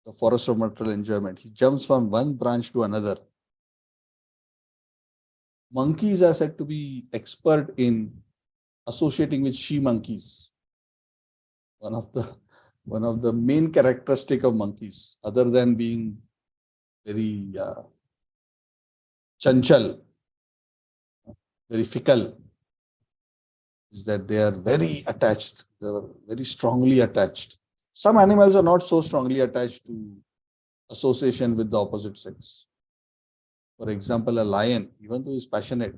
the forest of material enjoyment, he jumps from one branch to another. Monkeys are said to be expert in associating with she monkeys. One of the main characteristic of monkeys, other than being very chanchal, very fickle, is that they are very attached. They are very strongly attached. Some animals are not so strongly attached to association with the opposite sex. For example, a lion, even though he's passionate,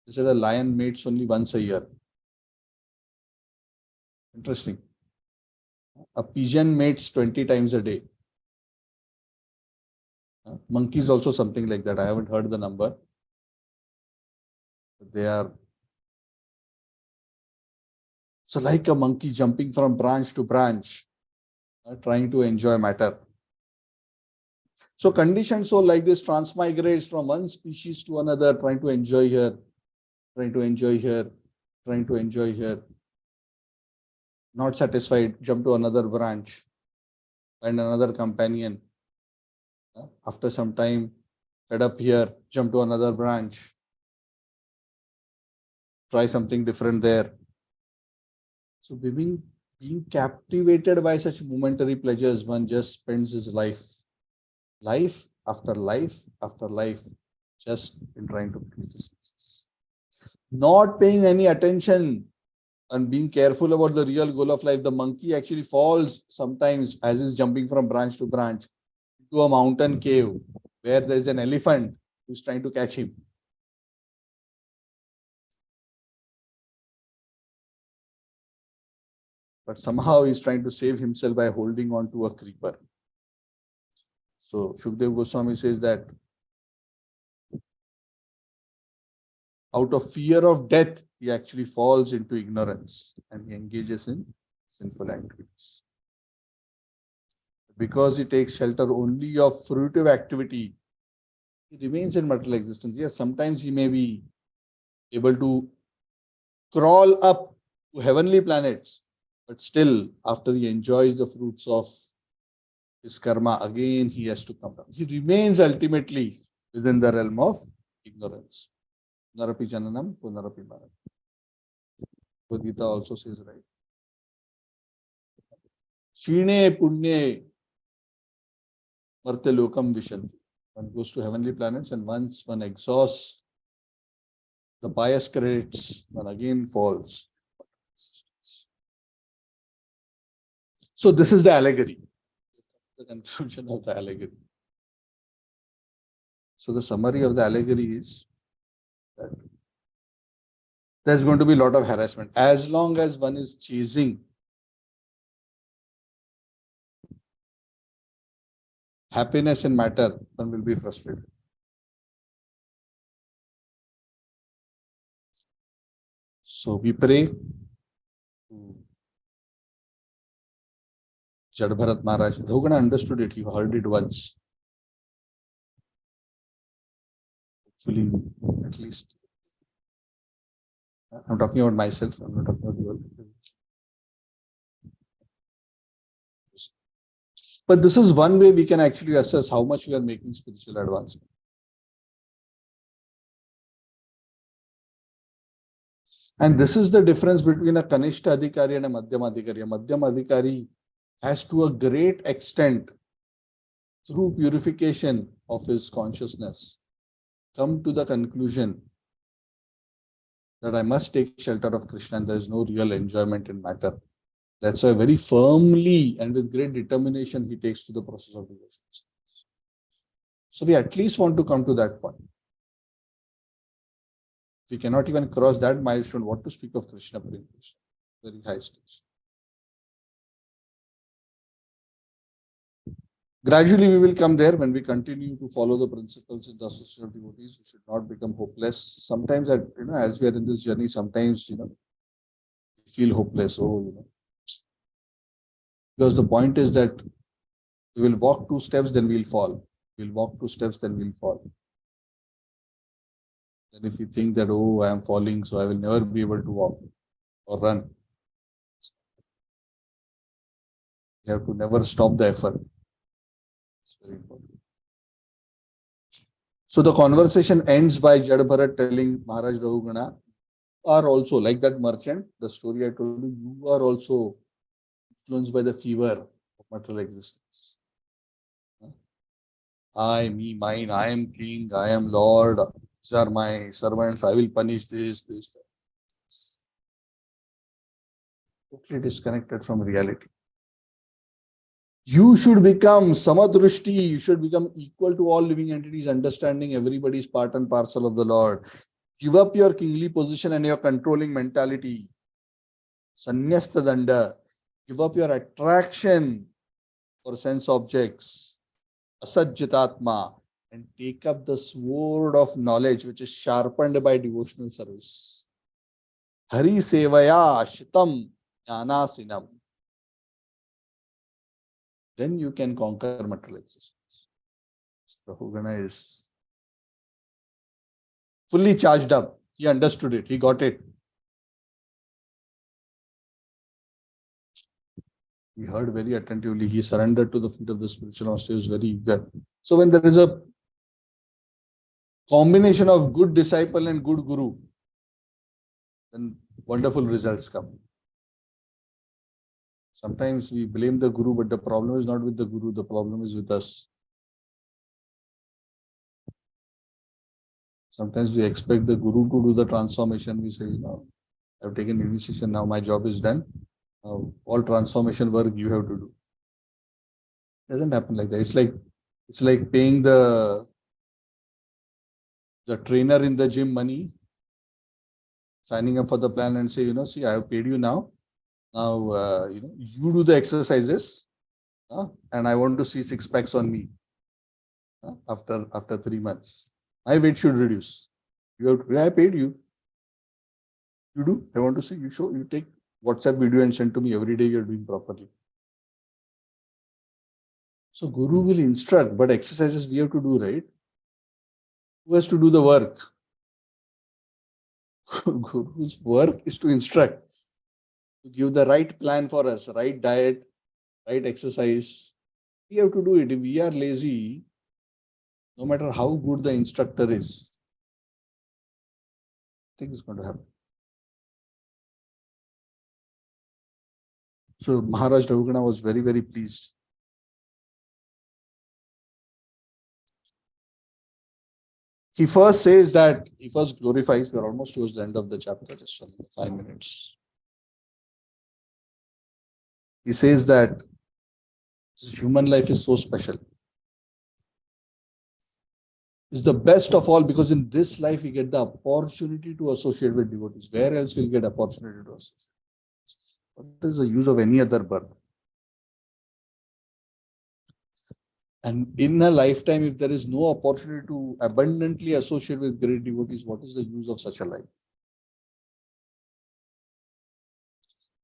they said a lion mates only once a year. Interesting. A pigeon mates 20 times a day. Monkeys also something like that. I haven't heard the number. They are so like a monkey jumping from branch to branch, trying to enjoy matter. So conditioned soul like this transmigrates from one species to another, trying to enjoy here, trying to enjoy here, trying to enjoy here. Not satisfied, jump to another branch, find another companion. After some time, fed up here, jump to another branch, try something different there. So being captivated by such momentary pleasures, one just spends his life after life after life, just in trying to please the senses. Not paying any attention and being careful about the real goal of life, the monkey actually falls sometimes as he's jumping from branch to branch to a mountain cave where there's an elephant who's trying to catch him. But somehow he's trying to save himself by holding on to a creeper. So Shukdev Goswami says that out of fear of death, he actually falls into ignorance and he engages in sinful activities. Because he takes shelter only of fruitive activity, he remains in material existence. Yes, sometimes he may be able to crawl up to heavenly planets, but still, after he enjoys the fruits of his karma, again he has to come down. He remains ultimately within the realm of ignorance. Narapi Jananam, Punarapi Maranam. Gita also says, right? Shine Punye Marte Lokam Vishanti. One goes to heavenly planets, and once one exhausts the pious credits, one again falls. So this is the allegory, the conclusion of the allegory. So the summary of the allegory is that there's going to be a lot of harassment. As long as one is chasing happiness in matter, one will be frustrated. So we pray to Jad Bharat Maharaj. Raghunath understood it. You heard it once. Hopefully, at least. I'm talking about myself. I'm not talking about you all. But this is one way we can actually assess how much we are making spiritual advancement. And this is the difference between a Kanishta Adhikari and a Madhyama Adhikari. A Madhyama Adhikari has to a great extent, through purification of his consciousness, come to the conclusion that I must take shelter of Krishna and there is no real enjoyment in matter. That's why very firmly and with great determination he takes to the process of devotion. So we at least want to come to that point. If we cannot even cross that milestone, what to speak of Krishna Prem Krishna? Very high stage. Gradually, we will come there when we continue to follow the principles in the association of devotees. We should not become hopeless. Sometimes, as we are in this journey, sometimes, we feel hopeless. Because the point is that we will walk 2 steps, then we'll fall. We'll walk 2 steps, then we'll fall. And if we think that, I am falling, so I will never be able to walk or run, you have to never stop the effort. It's very important. So the conversation ends by Jad Bharat telling Maharaj Raghugana, are also like that merchant, the story I told you, you are also influenced by the fever of material existence. I, me, mine, I am king, I am lord, these are my servants, I will punish this. Totally disconnected from reality. You should become samadrushti, you should become equal to all living entities, understanding everybody's part and parcel of the Lord. Give up your kingly position and your controlling mentality. Sannyasta danda. Give up your attraction for sense objects. Asajjitatma. And take up the sword of knowledge which is sharpened by devotional service. Hari sevaya shitam jnanasinam. Then you can conquer material existence. Rahugana is fully charged up. He understood it. He got it. He heard very attentively. He surrendered to the feet of the spiritual master. He was very eager. So when there is a combination of good disciple and good guru, then wonderful results come. Sometimes we blame the guru, but the problem is not with the guru. The problem is with us. Sometimes we expect the guru to do the transformation. We say, I've taken initiation. Now my job is done. All transformation work you have to do. It doesn't happen like that. It's like paying the trainer in the gym money, signing up for the plan and say, see, I have paid you now. Now, you do the exercises, and I want to see 6 packs on me after 3 months. My weight should reduce. I paid you. You do. I want to see. You take WhatsApp video and send to me every day. You're doing properly. So Guru will instruct, but exercises we have to do, right? Who has to do the work? Guru's work is to instruct, to give the right plan for us, right diet, right exercise. We have to do it. If we are lazy, no matter how good the instructor is, I think it's going to happen. So Maharaj Raghugana was very, very pleased. He first says that he first glorifies. We are almost towards the end of the chapter, just 5 minutes. He says that This human life is so special. It's the best of all because in this life we get the opportunity to associate with devotees. Where else we'll get opportunity to associate? What is the use of any other birth? And in a lifetime, if there is no opportunity to abundantly associate with great devotees, what is the use of such a life?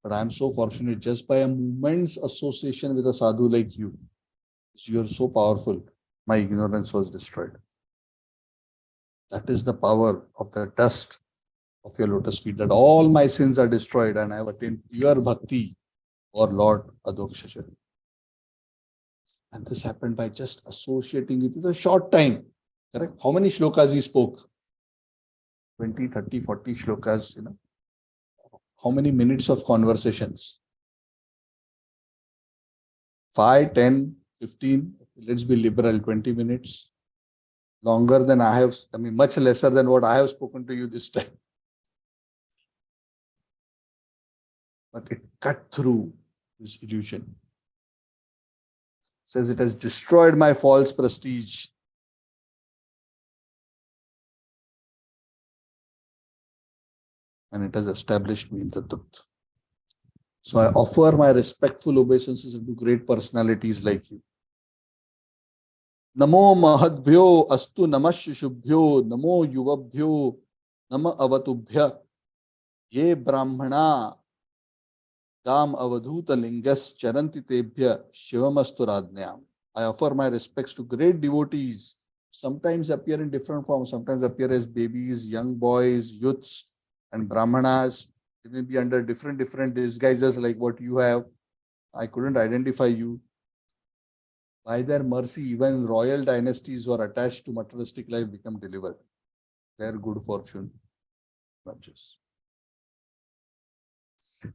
But I'm so fortunate just by a moment's association with a sadhu like you. You're so powerful. My ignorance was destroyed. That is the power of the dust of your lotus feet, that all my sins are destroyed and I have attained pure bhakti or Lord Adokshaja. And this happened by just associating with a short time. Correct? How many shlokas he spoke? 20, 30, 40 shlokas, How many minutes of conversations? 5, 10, 15. Let's be liberal, 20 minutes. Longer than much lesser than what I have spoken to you this time. But it cut through this illusion. It says it has destroyed my false prestige. And it has established me in the truth. So I offer my respectful obeisances to great personalities like you. Namo mahadbhyo astu namash shubhyo namo yuvabhyo nama avatubhya ye brahmana Dam avadhuta lingas charanti tebhya shivamastu radnyam. I offer my respects to great devotees, sometimes appear in different forms, sometimes appear as babies, young boys, youths, and brahmanas. They may be under different disguises like what you have. I couldn't identify you. By their mercy, even royal dynasties who are attached to materialistic life become delivered. Their good fortune emerges.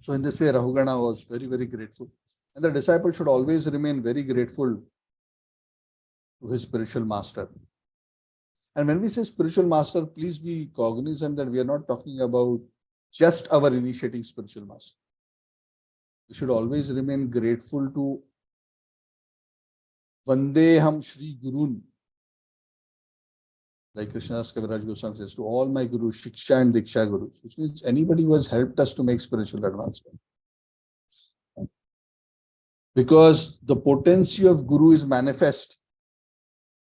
So in this way, Rahugana was very, very grateful. And the disciple should always remain very grateful to his spiritual master. And when we say spiritual master, please be cognizant that we are not talking about just our initiating spiritual master. We should always remain grateful to Vandeham Shri Gurun. Like Krishnadas Kaviraj Goswami says, to all my gurus, Shiksha and Diksha gurus, which means anybody who has helped us to make spiritual advancement. Because the potency of Guru is manifest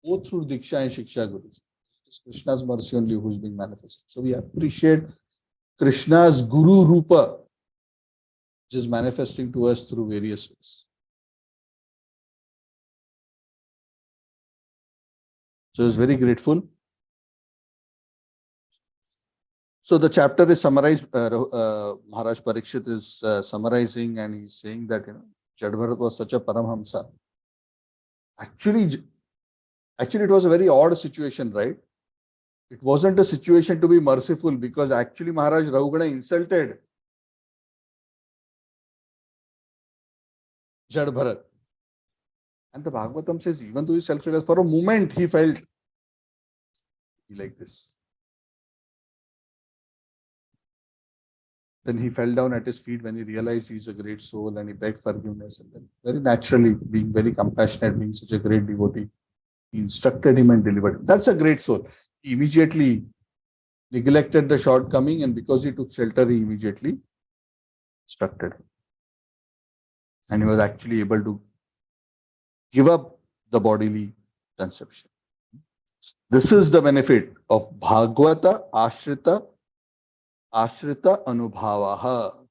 both through Diksha and Shiksha gurus. It's Krishna's mercy only who is being manifested. So we appreciate Krishna's Guru Rupa, which is manifesting to us through various ways. So I was very grateful. So the chapter is summarized, Maharaj Parikshit is summarizing and he's saying that, Chad Bharat was such a Paramhamsa. Actually, it was a very odd situation, right? It wasn't a situation to be merciful because actually Maharaj Rahugana insulted Chad Bharat. And the Bhagavatam says, even though he self-realized, for a moment he felt like this. Then he fell down at his feet when he realized he's a great soul and he begged forgiveness. And then very naturally, being very compassionate, being such a great devotee, he instructed him and delivered him. That's a great soul. He immediately neglected the shortcoming, and because he took shelter, he immediately instructed him. And he was actually able to give up the bodily conception. This is the benefit of Bhagavata Ashrita Anubhavaha.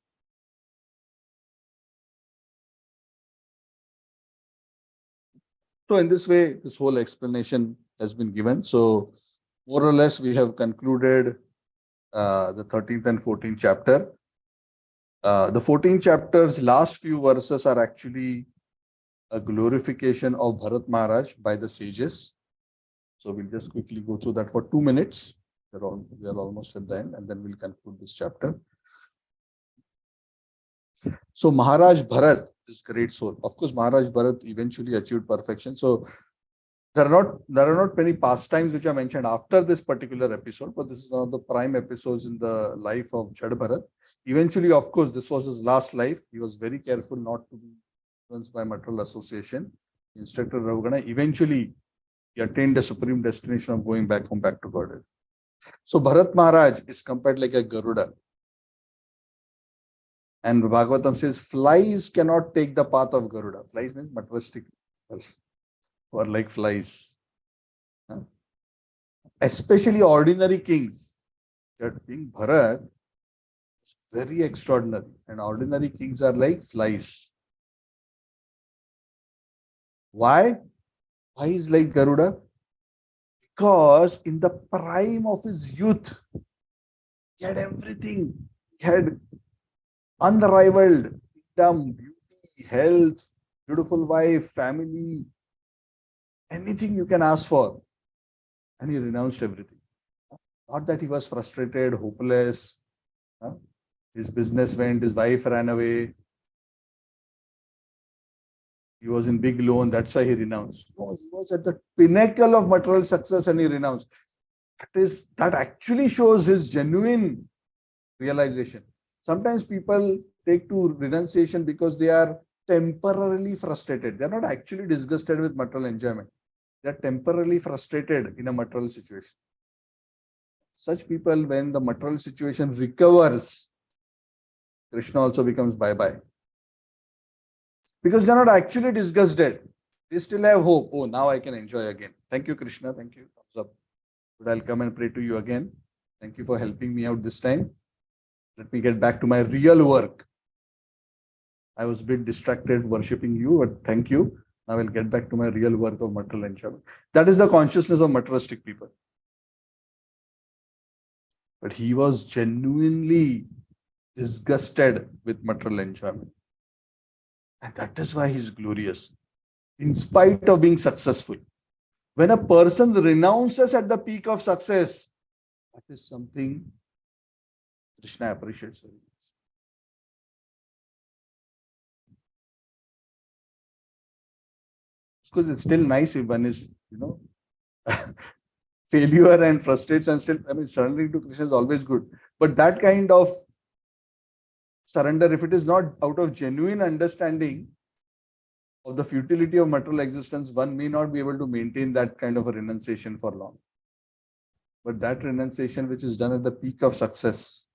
So in this way, this whole explanation has been given. So more or less, we have concluded the 13th and 14th chapter. The 14th chapter's last few verses are actually a glorification of Bharat Maharaj by the sages. So we'll just quickly go through that for 2 minutes. We are almost at the end, and then we'll conclude this chapter. So Maharaj Bharat, this great soul. Of course, Maharaj Bharat eventually achieved perfection. So there are not many pastimes which are mentioned after this particular episode, but this is one of the prime episodes in the life of Chad Bharat. Eventually, of course, this was his last life. He was very careful not to be influenced by material association. Instructor Ravgana, eventually he attained the supreme destination of going back home, back to Godhead. So Bharat Maharaj is compared like a Garuda. And Bhagavatam says, flies cannot take the path of Garuda. Flies means materialistic or like flies. Especially ordinary kings. That King Bharat is very extraordinary. And ordinary kings are like flies. Why? Why is like Garuda? Because in the prime of his youth, he had everything. He had unrivaled kingdom, beauty, health, beautiful wife, family, anything you can ask for. And he renounced everything. Not that he was frustrated, hopeless. His business went, his wife ran away. He was in big loan, that's why he renounced. No, he was at the pinnacle of material success and he renounced. That actually shows his genuine realization. Sometimes people take to renunciation because they are temporarily frustrated. They are not actually disgusted with material enjoyment. They are temporarily frustrated in a material situation. Such people, when the material situation recovers, Krishna also becomes bye-bye. Because they are not actually disgusted. They still have hope. Oh, now I can enjoy again. Thank you, Krishna. Thank you. Thumbs up. But I'll come and pray to you again. Thank you for helping me out this time. Let me get back to my real work. I was a bit distracted worshipping you, but thank you. Now I'll get back to my real work of material enjoyment. That is the consciousness of materialistic people. But he was genuinely disgusted with material enjoyment. And that is why he's glorious. In spite of being successful. When a person renounces at the peak of success, that is something Krishna appreciates very much. Because it's still nice if one is, failure and frustrates and still, surrendering to Krishna is always good. But that kind of surrender, if it is not out of genuine understanding of the futility of material existence, one may not be able to maintain that kind of a renunciation for long. But that renunciation, which is done at the peak of success,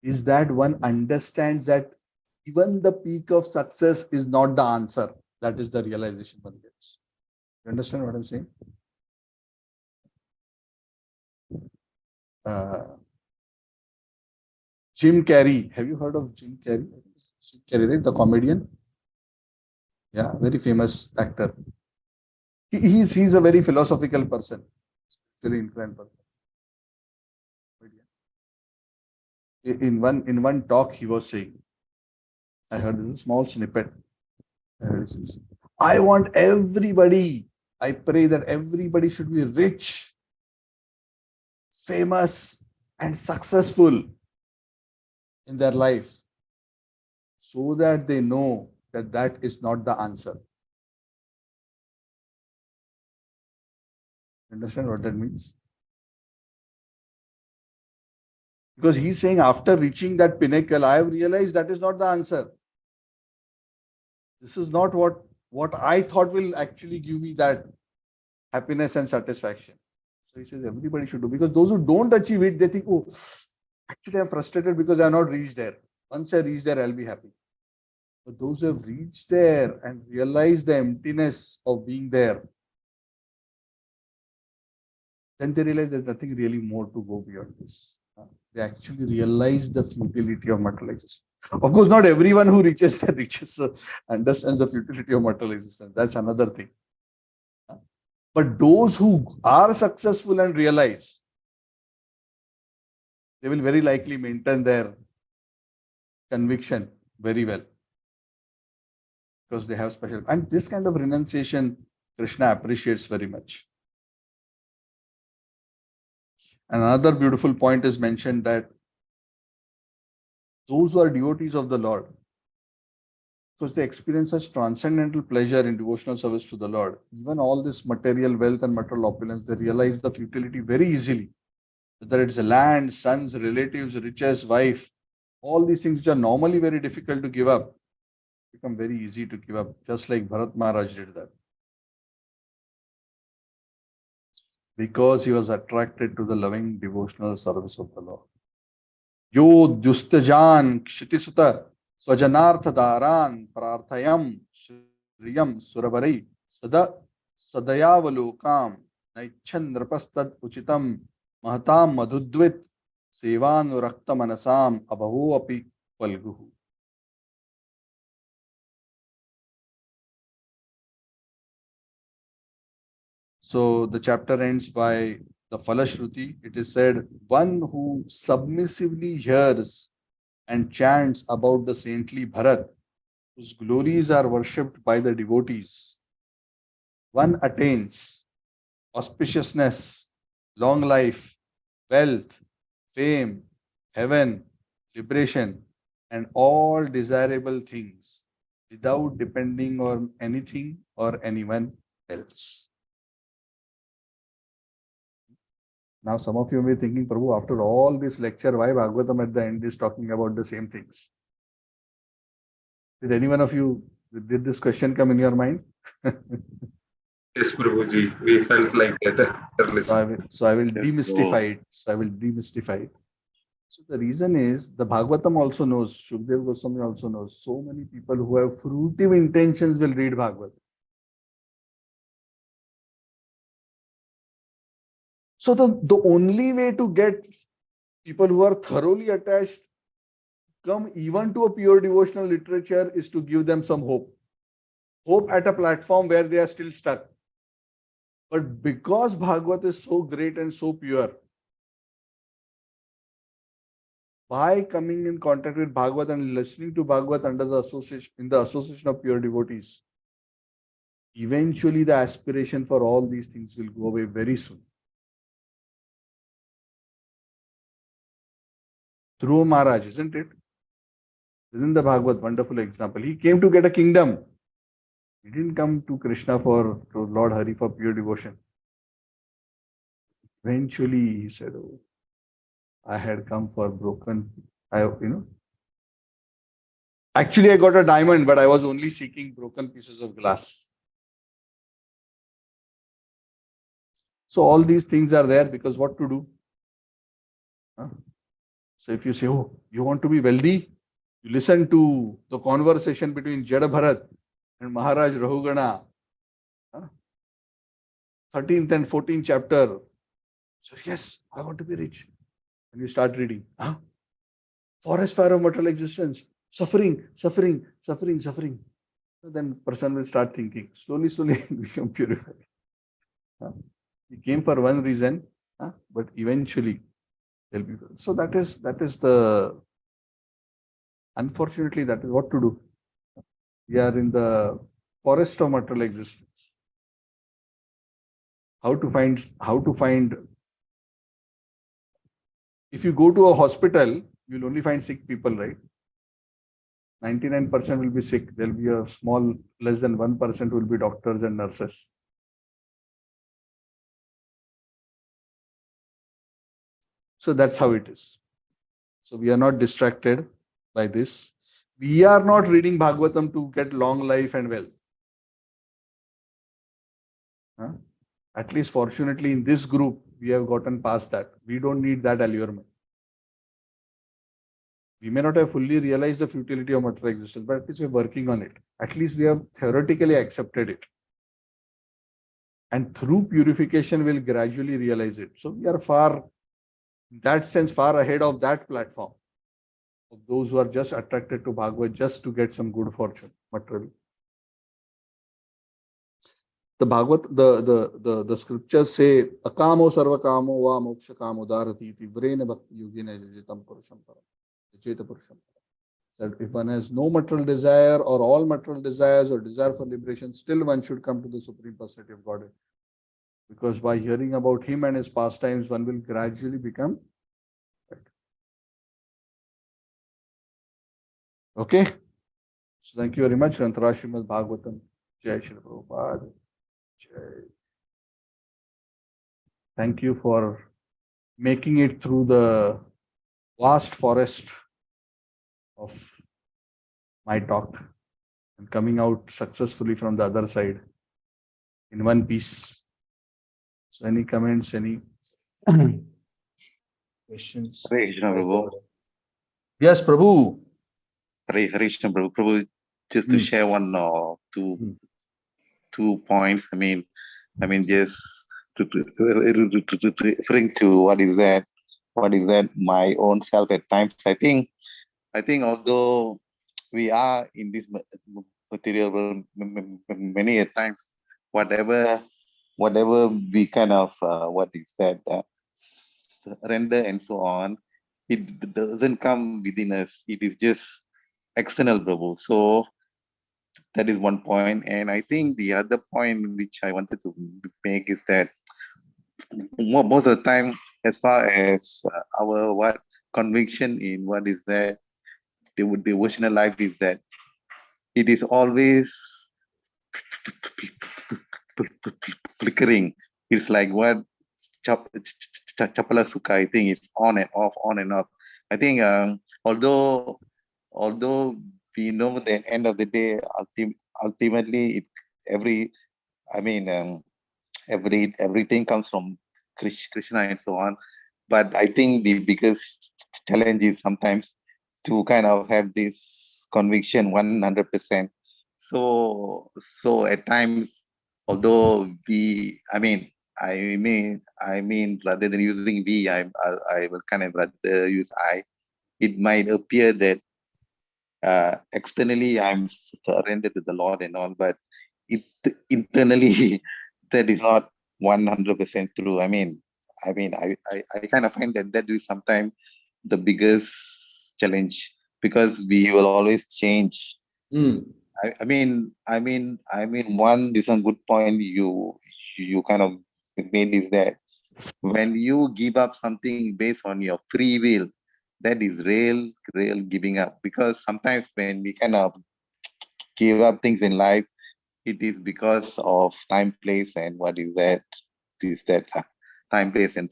is that one understands that even the peak of success is not the answer. That is the realization one gets. You understand what I'm saying? Jim Carrey. Have you heard of Jim Carrey? Jim Carrey, right? The comedian. Yeah, very famous actor. He's a very philosophical person. Very inclined person. In one talk, he was saying, I heard this a small snippet. I want everybody, I pray that everybody should be rich, famous, and successful in their life so that they know that that is not the answer. Understand what that means? Because he's saying after reaching that pinnacle, I have realized that is not the answer. This is not what I thought will actually give me that happiness and satisfaction. So he says everybody should do, because those who don't achieve it, they think, oh, actually I'm frustrated because I have not reached there. Once I reach there, I'll be happy. But those who have reached there and realized the emptiness of being there, then they realize there's nothing really more to go beyond this. They actually realize the futility of material existence. Of course, not everyone who reaches that understands the futility of material existence. That's another thing. But those who are successful and realize, they will very likely maintain their conviction very well. Because they have special. And this kind of renunciation, Krishna appreciates very much. And another beautiful point is mentioned that those who are devotees of the Lord, because they experience such transcendental pleasure in devotional service to the Lord, even all this material wealth and material opulence, they realize the futility very easily. Whether it's a land, sons, relatives, riches, wife, all these things which are normally very difficult to give up, become very easy to give up, just like Bharat Maharaj did that. Because he was attracted to the loving devotional service of the Lord. यो दुस्तजान क्षितिसुत स्वजनार्थ दारान प्रार्थयम श्रियम सुरवरै सद सदयावलोकाम नैच्छन नृपस्तद उचितम महताम मधुद्वित सेवानुरक्त मनसाम अभवो अपि फल्गुः. So the chapter ends by the Falashruti. It is said, one who submissively hears and chants about the saintly Bharat, whose glories are worshipped by the devotees, one attains auspiciousness, long life, wealth, fame, heaven, liberation, and all desirable things without depending on anything or anyone else. Now, some of you may be thinking, Prabhu, after all this lecture, why Bhagavatam at the end is talking about the same things? Did any one of you, did this question come in your mind? Yes, Prabhuji, we felt like that. So I will demystify it. So the reason is, the Bhagavatam also knows, Shukdev Goswami also knows, so many people who have fruitive intentions will read Bhagavatam. So the only way to get people who are thoroughly attached come even to a pure devotional literature is to give them some hope. Hope at a platform where they are still stuck. But because Bhagavat is so great and so pure, by coming in contact with Bhagavat and listening to Bhagavat under the association, in the association of pure devotees, eventually the aspiration for all these things will go away very soon. Dhruva Maharaj, isn't it? Isn't the Bhagavat wonderful example? He came to get a kingdom. He didn't come to Krishna to Lord Hari for pure devotion. Eventually he said, oh, I had come for actually I got a diamond, but I was only seeking broken pieces of glass. So all these things are there because what to do? So if you say, oh, you want to be wealthy, you listen to the conversation between Jada Bharat and Maharaj Rahugana, 13th and 14th chapter. So yes, I want to be rich. And you start reading. Forest fire of material existence, suffering. So then person will start thinking. Slowly become purified. He came for one reason, but eventually they'll be. So that is the. Unfortunately, that is what to do. We are in the forest of material existence. How to find. If you go to a hospital, you'll only find sick people, right? 99% will be sick. There'll be a small, less than 1% will be doctors and nurses. So that's how it is. So we are not distracted by this. We are not reading Bhagavatam to get long life and wealth. At least fortunately in this group, we have gotten past that. We don't need that allurement. We may not have fully realized the futility of material existence, but at least we're working on it. At least we have theoretically accepted it. And through purification, we'll gradually realize it. So we are in that sense, far ahead of that platform of those who are just attracted to Bhagavad just to get some good fortune materially. The Bhagavad, the scriptures say, Akamo sarvakamo va moksha kamo dharati vrena bhakti yogina jajitam purusham param. Jeta purusham param. That if one has no material desire or all material desires or desire for liberation, still one should come to the Supreme Personality of Godhead. Because by hearing about him and his pastimes, one will gradually become. Okay. So thank you very much. Rantara Srimad Bhagavatam. Jai Shri Prabhupada. Jai. Thank you for making it through the vast forest of my talk. and coming out successfully from the other side in one piece. So, any comments, any questions? Hare Krishna Prabhu. Yes, Prabhu. Hare Krishna Prabhu. Prabhu, just to Hmm. share one or Hmm. two points. Just referring to what is that? What is that? My own self at times. I think although we are in this material world, many a times, whatever we kind of what is that render and so on, it doesn't come within us. It is just external, Prabhu. So that is one point. And I think the other point which I wanted to make is that most of the time, as far as our what conviction in what is that the devotional life is that it is always flickering. It's like what Chapala Sukha, I think it's on and off, on and off. I think although we know that end of the day, ultimately, every, I mean, everything comes from Krishna and so on. But I think the biggest challenge is sometimes to kind of have this conviction 100%. So at times, although rather than using we, I will kind of rather use I. It might appear that externally I'm surrendered to the Lord and all, but it internally that is not 100% true. I kind of find that is sometimes the biggest challenge because we will always change. Hmm. One this one good point you kind of made is that when you give up something based on your free will, that is real giving up. Because sometimes when we kind of give up things in life, it is because of time, place, and what is that time, place, and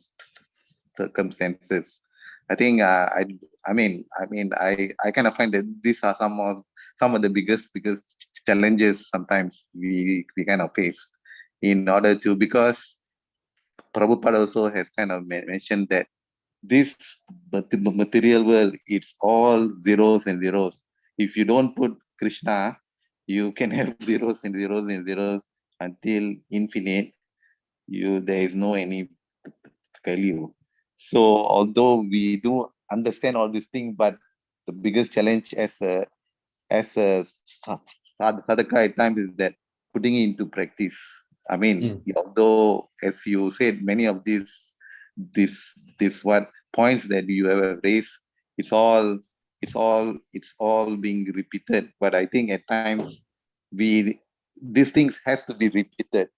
circumstances. I think I kind of find that these are some of the biggest challenges sometimes we kind of face in order to, because Prabhupada also has kind of mentioned that this material world, it's all zeros and zeros. If you don't put Krishna, you can have zeros and zeros and zeros until infinite. There is no any value. So although we do understand all these things, but the biggest challenge as a sadhaka at times is that putting it into practice. Although as you said, many of these what points that you have raised, it's all being repeated. But I think at times these things have to be repeated.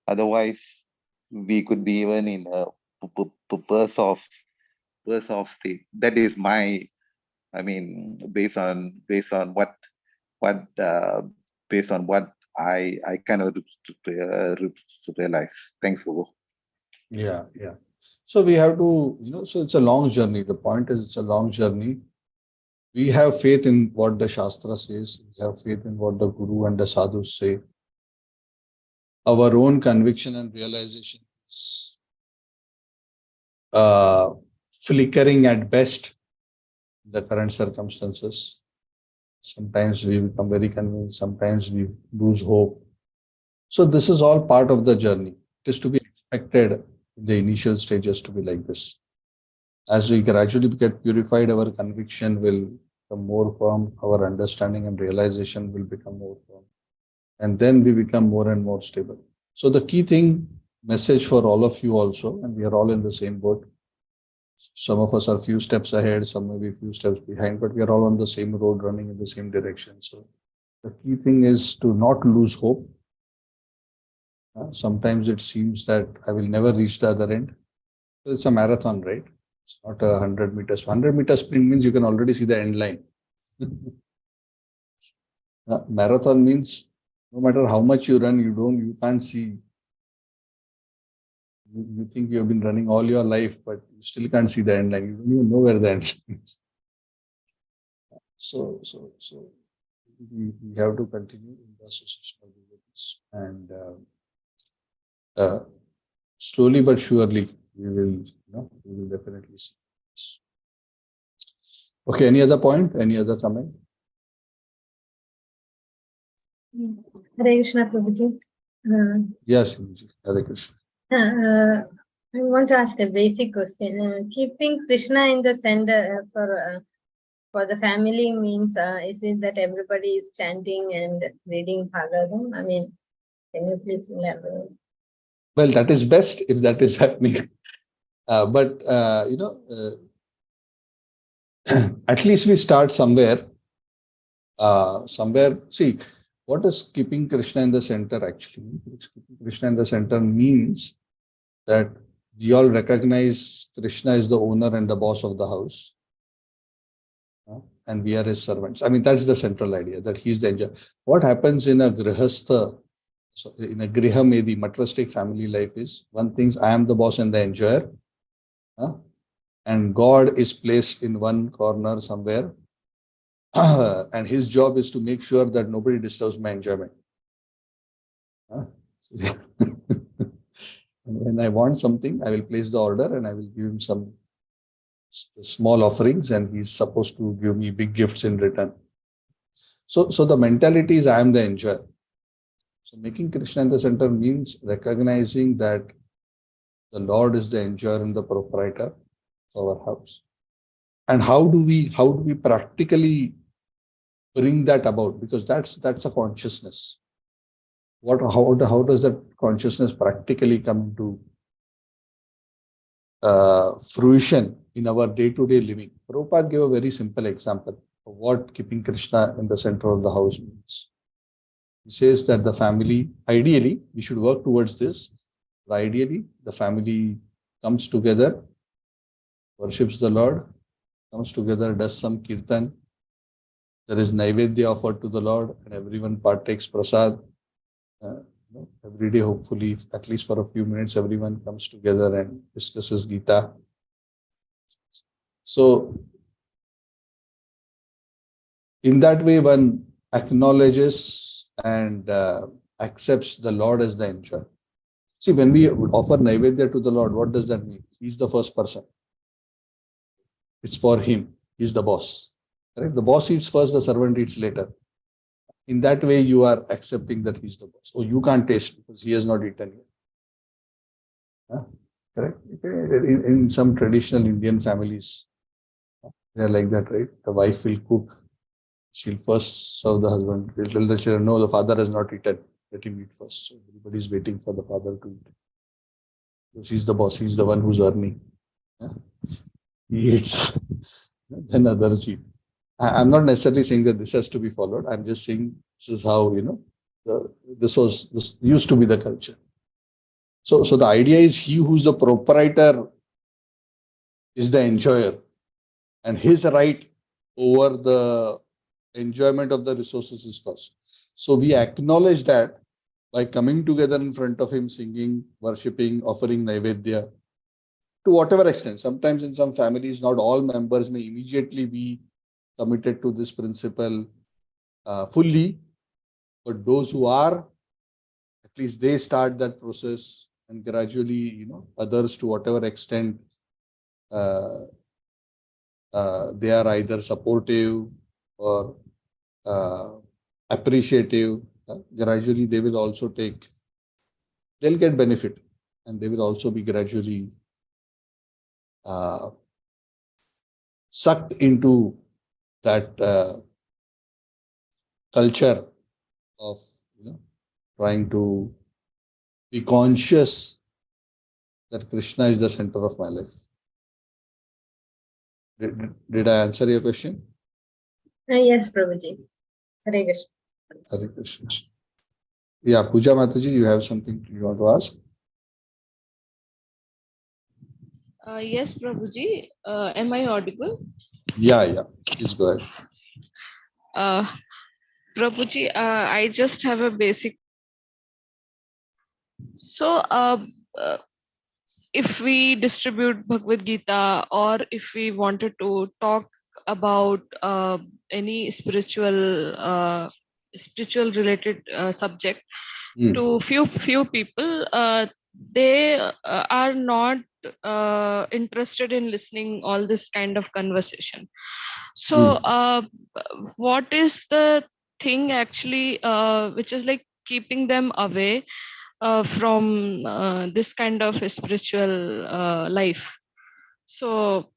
Otherwise, we could be even in a worse off state. That is my, based on what based on what I kind of realize. Thanks, Bobo. Yeah, yeah. So we have to, so it's a long journey. The point is, it's a long journey. We have faith in what the Shastra says. We have faith in what the Guru and the Sadhus say. Our own conviction and realization is flickering at best in the current circumstances. Sometimes we become very convinced, sometimes we lose hope. So this is all part of the journey. It is to be expected in the initial stages to be like this. As we gradually get purified, our conviction will become more firm, our understanding and realization will become more firm. And then we become more and more stable. So the key thing, message for all of you also, and we are all in the same boat. Some of us are few steps ahead, some may be few steps behind, but we are all on the same road running in the same direction. So the key thing is to not lose hope. Sometimes it seems that I will never reach the other end. It's a marathon, right? It's not 100 meters. 100 meters sprint means you can already see the end line. Marathon means no matter how much you run, you can't see. You think you have been running all your life, but you still can't see the end line. You don't even know where the end line is. So we have to continue in the association of devotees, and slowly but surely we will definitely see this. Okay, any other point? Any other comment? Hare Krishna, Prabhuji. Yes, Hare Krishna. I want to ask a basic question. Keeping Krishna in the center for the family means, is it that everybody is chanting and reading Bhagavatam? I mean, can you please elaborate? Well, that is best if that is happening. But at least we start somewhere. See, what is keeping Krishna in the center actually? Keeping Krishna in the center means that we all recognize Krishna is the owner and the boss of the house. And we are his servants. I mean, that's the central idea, that he's the enjoyer. What happens in a grihastha, so in a griha medi, materialistic family life is, one thing, I am the boss and the enjoyer. And God is placed in one corner somewhere. And his job is to make sure that nobody disturbs my enjoyment. When I want something, I will place the order and I will give him some small offerings, and he's supposed to give me big gifts in return. So the mentality is I am the enjoyer. So making Krishna in the center means recognizing that the Lord is the enjoyer and the proprietor of our house. And how do we practically bring that about? Because that's a consciousness. How does that consciousness practically come to fruition in our day-to-day living? Prabhupada gave a very simple example of what keeping Krishna in the center of the house means. He says that the family, ideally, we should work towards this. Ideally, the family comes together, worships the Lord, comes together, does some kirtan. There is naivedya offered to the Lord, and everyone partakes prasad. Every day, hopefully, at least for a few minutes, everyone comes together and discusses Gita. So, in that way, one acknowledges and accepts the Lord as the enjoyer. See, when we offer naivedya to the Lord, what does that mean? He's the first person. It's for him. He's the boss. Correct? The boss eats first, the servant eats later. In that way, you are accepting that he's the boss. Oh, you can't taste because he has not eaten yet. Correct? In some traditional Indian families, they're like that, right? The wife will cook. She'll first serve the husband. She'll tell the children, no, the father has not eaten. Let him eat first. So everybody's waiting for the father to eat. So she's the boss. He's the one who's earning. He eats. Then others eat. I'm not necessarily saying that this has to be followed. I'm just saying this is how, this used to be the culture. So the idea is he who's the proprietor is the enjoyer, and his right over the enjoyment of the resources is first. So we acknowledge that by coming together in front of him, singing, worshipping, offering naivedya, to whatever extent. Sometimes in some families, not all members may immediately be committed to this principle fully, but those who are, at least they start that process, and gradually, others to whatever extent they are either supportive or appreciative, gradually they will also they'll get benefit, and they will also be gradually sucked into that culture of trying to be conscious that Krishna is the center of my life. Did I answer your question? Yes, Prabhuji. Hare Krishna. Hare Krishna. Yeah, Pooja Mataji, you have something you want to ask? Yes, Prabhuji. Am I audible? Yeah. Please go ahead. Prabhuji, I just have a basic. So, if we distribute Bhagavad Gita, or if we wanted to talk about any spiritual related subject Hmm. to few people, they are not interested in listening all this kind of conversation. So what is the thing actually which is like keeping them away from this kind of a spiritual life? So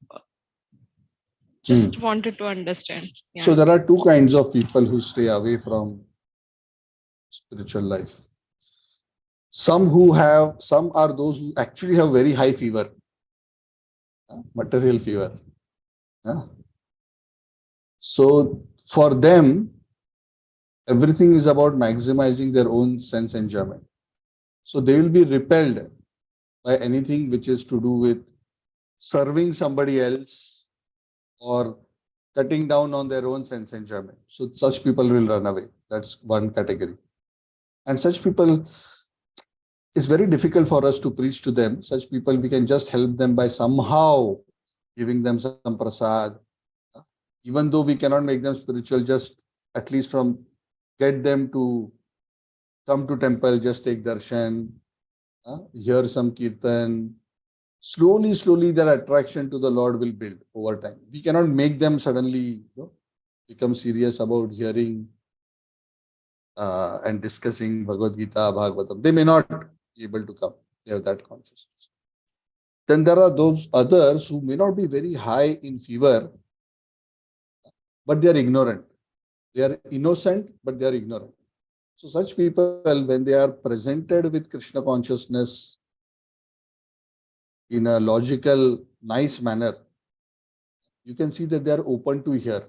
just wanted to understand. So Yeah. there are two kinds of people who stay away from spiritual life. Some are those who actually have very high fever, material fever. Yeah. So for them, everything is about maximizing their own sense enjoyment. So they will be repelled by anything which is to do with serving somebody else or cutting down on their own sense enjoyment. So such people will run away. That's one category. And such people, it's very difficult for us to preach to them. Such people, we can just help them by somehow giving them some prasad. Even though we cannot make them spiritual, just at least from get them to come to temple, just take darshan, hear some kirtan. Slowly, their attraction to the Lord will build over time. We cannot make them suddenly become serious about hearing and discussing Bhagavad Gita, Bhagavatam. They may not be able to come. They have that consciousness. Then there are those others who may not be very high in fever, but they are ignorant. They are innocent, but they are ignorant. So such people, when they are presented with Krishna consciousness in a logical, nice manner, you can see that they are open to hear.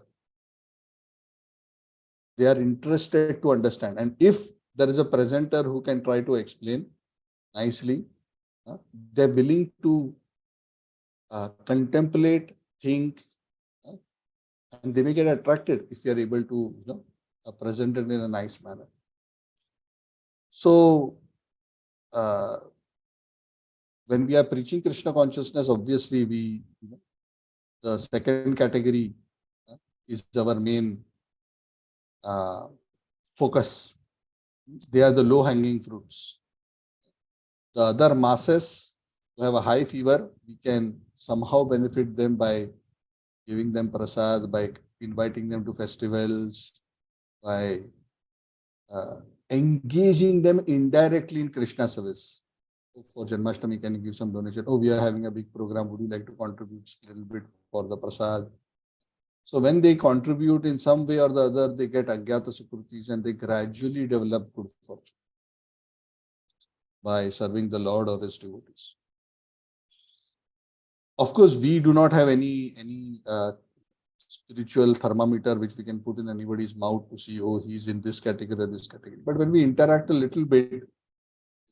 They are interested to understand. And if there is a presenter who can try to explain nicely, they're willing to contemplate, think, and they may get attracted if you are able to present it in a nice manner. So when we are preaching Krishna consciousness, obviously the second category is our main focus. They are the low-hanging fruits. The other masses who have a high fever, we can somehow benefit them by giving them prasad, by inviting them to festivals, by engaging them indirectly in Krishna service. For Janmashtami, can you give some donation? Oh, we are having a big program. Would you like to contribute a little bit for the prasad? So when they contribute in some way or the other, they get Agyata Sukrutis and they gradually develop good fortune by serving the Lord or his devotees. Of course, we do not have any spiritual thermometer which we can put in anybody's mouth to see, oh, he's in this category or this category. But when we interact a little bit with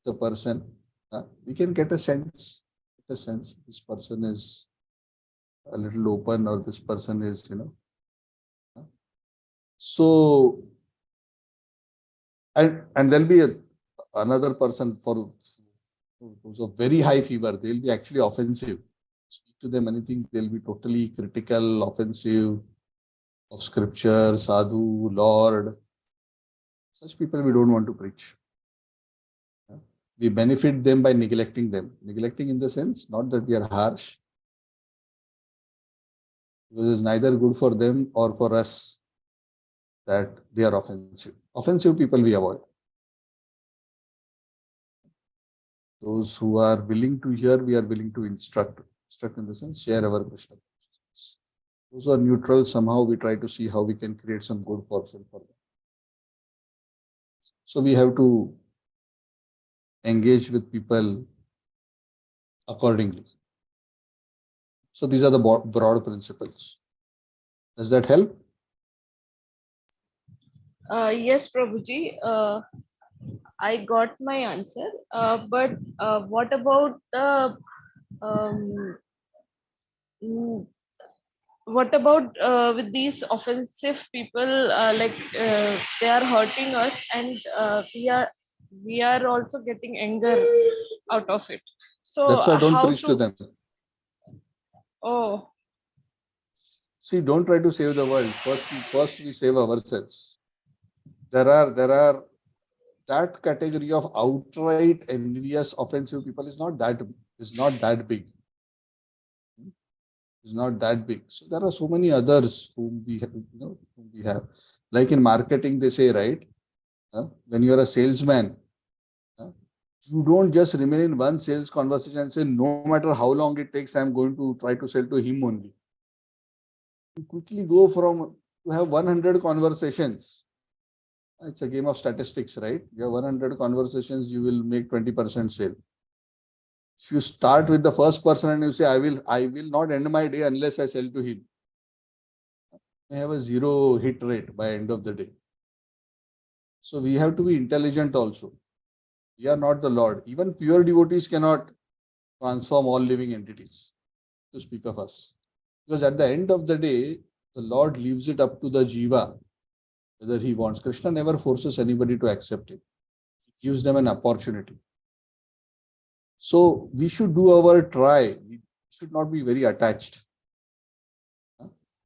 the person, we can get a sense. This person is a little open, or this person is, So, and there'll be another person who's a very high fever. They'll be actually offensive. Speak to them anything, they'll be totally critical, offensive of scripture, sadhu, Lord. Such people we don't want to preach. We benefit them by neglecting them. Neglecting in the sense, not that we are harsh, because it's neither good for them or for us that they are offensive. Offensive people we avoid. Those who are willing to hear, we are willing to instruct. Instruct in the sense, share our Krishna consciousness. Those who are neutral, somehow we try to see how we can create some good fortune for them. So we have to engage with people accordingly. So these are the broad principles. Does that help? Yes, Prabhuji. I got my answer. But what about the what about with these offensive people? They are hurting us, and we are also getting anger out of it. So That's why I don't how preach to to? them. Oh. See, don't try to save the world. First we save ourselves. There are that category of outright envious, offensive people is not that big. Is not that big. So there are so many others whom we have, whom we have. Like in marketing, they say, right? When you are a salesman, you don't just remain in one sales conversation and say, no matter how long it takes, I'm going to try to sell to him only. You quickly go from to have 100 conversations. It's a game of statistics, right? You have 100 conversations, you will make 20% sale. If you start with the first person and you say, I will not end my day unless I sell to him, you have a 0 hit rate by end of the day. So we have to be intelligent also. We are not the Lord. Even pure devotees cannot transform all living entities, to speak of us. Because at the end of the day, the Lord leaves it up to the jiva, whether he wants. Krishna never forces anybody to accept it. He gives them an opportunity. So we should do our try. We should not be very attached.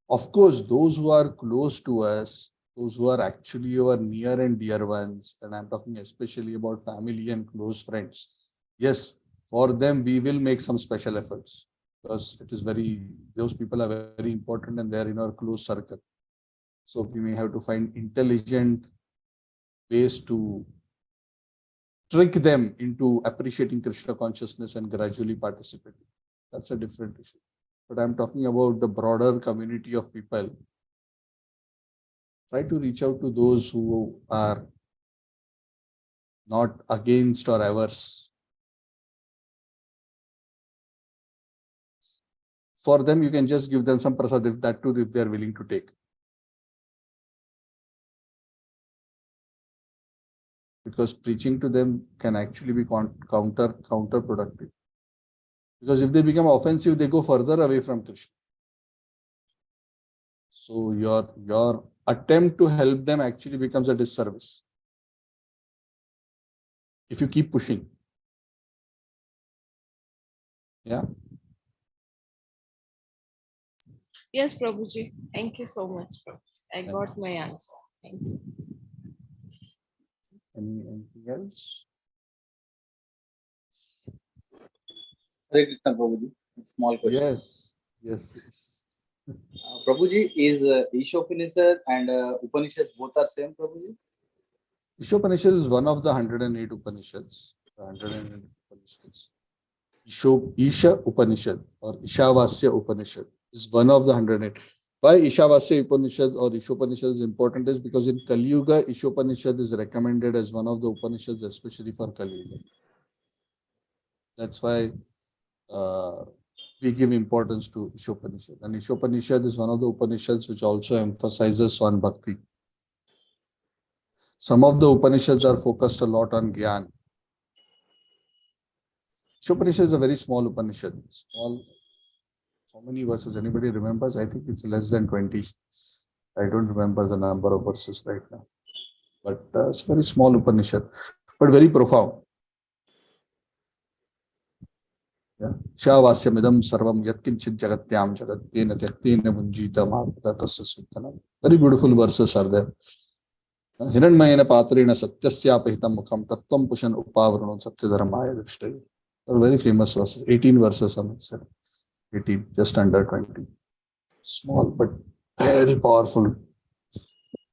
Of course, those who are close to us, those who are actually our near and dear ones, and I'm talking especially about family and close friends. Yes, for them, we will make some special efforts because those people are very important and they are in our close circle. So we may have to find intelligent ways to trick them into appreciating Krishna consciousness and gradually participating. That's a different issue. But I'm talking about the broader community of people. Try to reach out to those who are not against or averse. For them, you can just give them some prasad, if they are willing to take. Because preaching to them can actually be counterproductive. Because if they become offensive, they go further away from Krishna. So your attempt to help them actually becomes a disservice if you keep pushing. Yeah. Yes, Prabhuji. Thank you so much, Prabhuji. I got my answer. Thank you. Anything else? Hare Krishna, Prabhuji. A small question. Yes. Prabhuji, is Ishopanishad and Upanishads both are same, Prabhuji? Ishopanishad is one of the 108 Upanishads. The 108 Upanishads. Isha Upanishad or Ishavasya Upanishad is one of the 108. Why Ishavasya Upanishad or Ishopanishad is important is because in Kali Yuga, Ishopanishad is recommended as one of the Upanishads, especially for Kali Yuga. That's why we give importance to Ishopanishad. And Ishopanishad is one of the Upanishads which also emphasizes on bhakti. Some of the Upanishads are focused a lot on Gyan. Ishopanishad is a very small Upanishad. Small. How many verses? Anybody remembers? I think it's less than 20. I don't remember the number of verses right now. But it's a very small Upanishad, but very profound. Shavasyamidam sarvam yatkinchit jagatyam jagatyena tyaktena munjita mahata tasya suttanam. Very beautiful verses are there. Hiranmayena patrena satyasyapahitam mukham tattvam pushan upavarano satyadharamaya drishtaye. Very famous verses. 18 verses are said. 18, just under 20. Small but very powerful.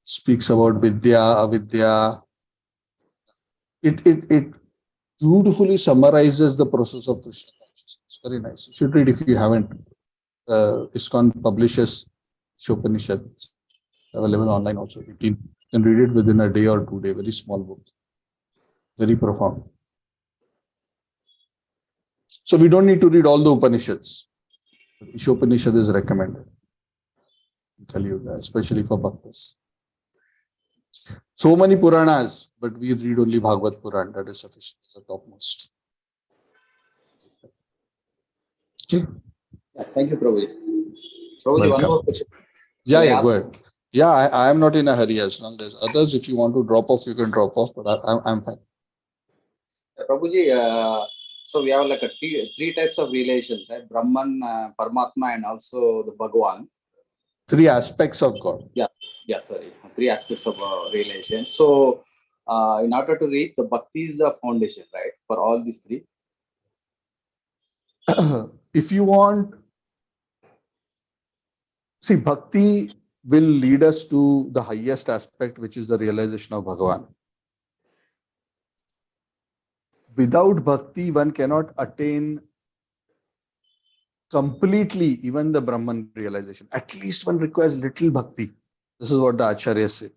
Speaks about Vidya, Avidya. It beautifully summarizes the process of Krishna consciousness. Very nice. You should read if you haven't. ISKCON publishes Upanishad. Available online also. 18. You can read it within a day or 2 days. Very small book. Very profound. So we don't need to read all the Upanishads. Upanishad is recommended. I tell you that, especially for bhaktas. So many Puranas, but we read only Bhagavad Puran. That is sufficient as the topmost. Okay. Yeah, thank you, Prabhuji. Prabhuji, one more question. Yeah, go ahead. Yeah, I am not in a hurry as long as others. If you want to drop off, you can drop off, but I'm fine. Prabhuji, so we have like three types of relations, right? Brahman, Paramatma, and also the Bhagavan. Three aspects of God. Yeah, sorry. Three aspects of realization. So, in order to reach, the bhakti is the foundation, right? For all these three. If you want, see, bhakti will lead us to the highest aspect, which is the realization of Bhagavan. Without bhakti, one cannot attain completely even the Brahman realization. At least one requires little bhakti. This is what the Acharyas say.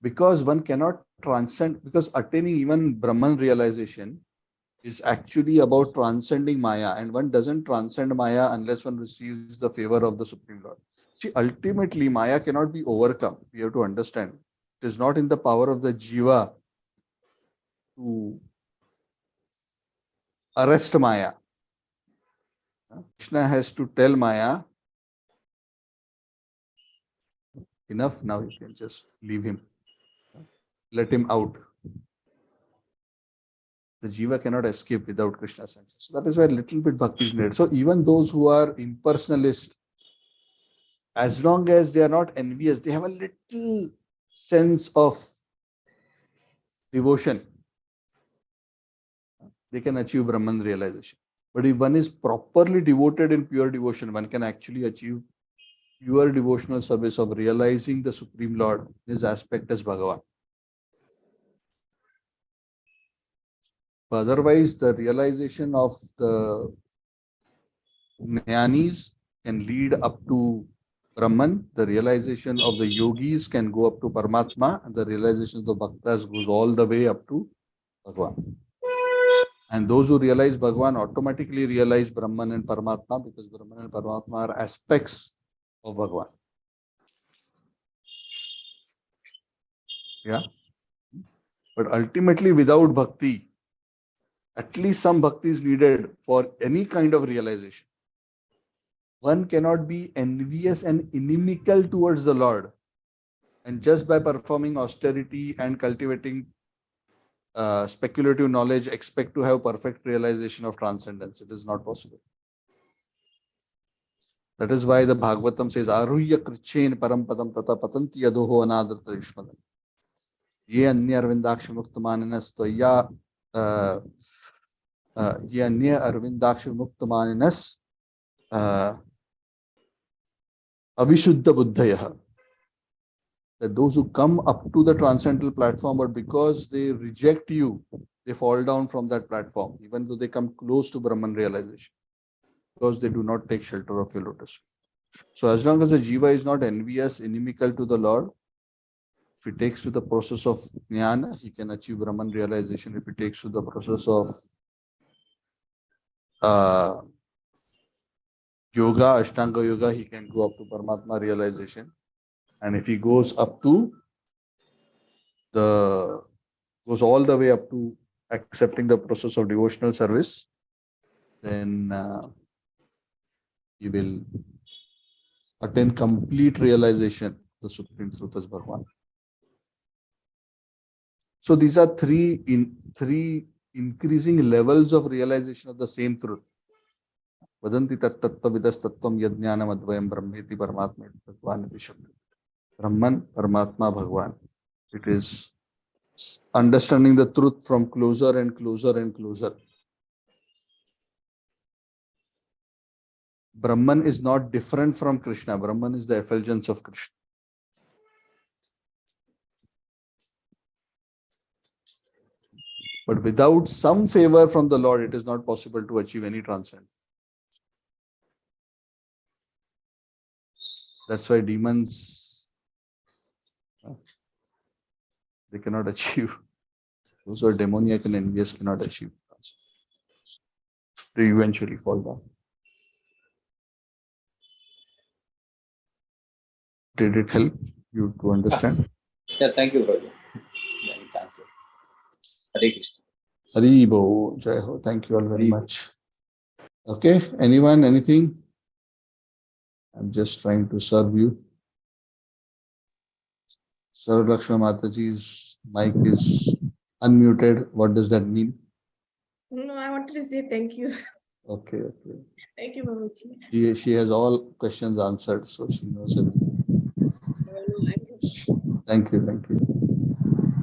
Because one cannot transcend, because attaining even Brahman realization is actually about transcending Maya, and one doesn't transcend Maya unless one receives the favor of the Supreme Lord. See, ultimately, Maya cannot be overcome. We have to understand. It is not in the power of the Jiva to arrest Maya. Krishna has to tell Maya, enough, now you can just leave him. Let him out. The Jiva cannot escape without Krishna's senses. So that is why a little bit bhakti is needed. So even those who are impersonalist, as long as they are not envious, they have a little sense of devotion, they can achieve Brahman realization. But if one is properly devoted in pure devotion, one can actually achieve pure devotional service of realizing the Supreme Lord, his aspect as Bhagavan. But otherwise, the realization of the Jnanis can lead up to Brahman, the realization of the yogis can go up to Paramatma, and the realization of the bhaktas goes all the way up to Bhagavan. And those who realize Bhagavan automatically realize Brahman and Paramatma, because Brahman and Paramatma are aspects of Bhagavan. Yeah. But ultimately, without bhakti, at least some bhakti is needed for any kind of realization. One cannot be envious and inimical towards the Lord, and just by performing austerity and cultivating speculative knowledge, expect to have perfect realization of transcendence. It is not possible. That is why the Bhagavatam says, Aruhya krichen parampadam tata patanti yadoho anadrata yushmadan. Ye anya arvindaksha muktamaninas toya ye anya arvindaksha muktamaninas avishuddha buddhayah. That those who come up to the transcendental platform, but because they reject you, they fall down from that platform, even though they come close to Brahman realization, because they do not take shelter of your lotus. So as long as the Jiva is not envious, inimical to the Lord, if he takes to the process of Jnana, he can achieve Brahman realization. If he takes to the process of Yoga, Ashtanga Yoga, he can go up to Paramatma realization. And if he goes up to goes all the way up to accepting the process of devotional service, then he will attain complete realization of the Supreme Truth as Bhagavan. So these are three increasing levels of realization of the same truth. Vadanti tattattva vidas tattvam yajnanam advayam brahmeti paramatma bhagwan vishabda. Brahman, Paramatma, Bhagwan. It is understanding the truth from closer and closer and closer. Brahman is not different from Krishna. Brahman is the effulgence of Krishna. But without some favor from the Lord, it is not possible to achieve any transcendence. That's why demons, they cannot achieve. Those who are demoniac and envious cannot achieve transcendence. They eventually fall down. Did it help you to understand? Yeah, thank you, brother. Yeah, it answered. Hare Krishna. Hari Bo, Jai Ho. Thank you all very much. Okay, anyone, anything? I'm just trying to serve you. Sir Lakshma Mataji's mic is unmuted. What does that mean? No, I wanted to say thank you. Okay, okay. Thank you, Prabhuji. She has all questions answered, so she knows everything. Thank you, thank you.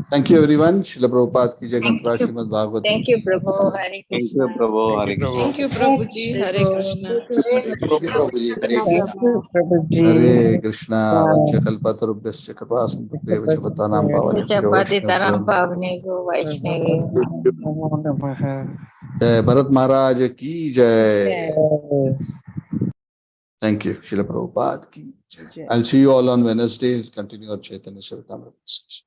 Thank you, everyone. Srila Prabhupada ki jai, Thank Granth you. Srimad Bhagavatam. Thank you, Prabhu. Hare Thank you, Krishna. Prabhu. Hare Krishna. Thank you, Prabhuji. Hare Krishna. Thank you, Prabhuji. Hare Krishna. Hare Krishna. Vanchakalpatarubhyasya kripa sindhubhyo vachapatanam pavanebhyo Chapatitaram vaishnavabhyo. Pavnego Vaishnavi. Jai Bharat Maharaj ki jai. Thank you, Srila Prabhupada ki jai. I'll see you all on Wednesday. Continue our Chaitanya Charitamrita.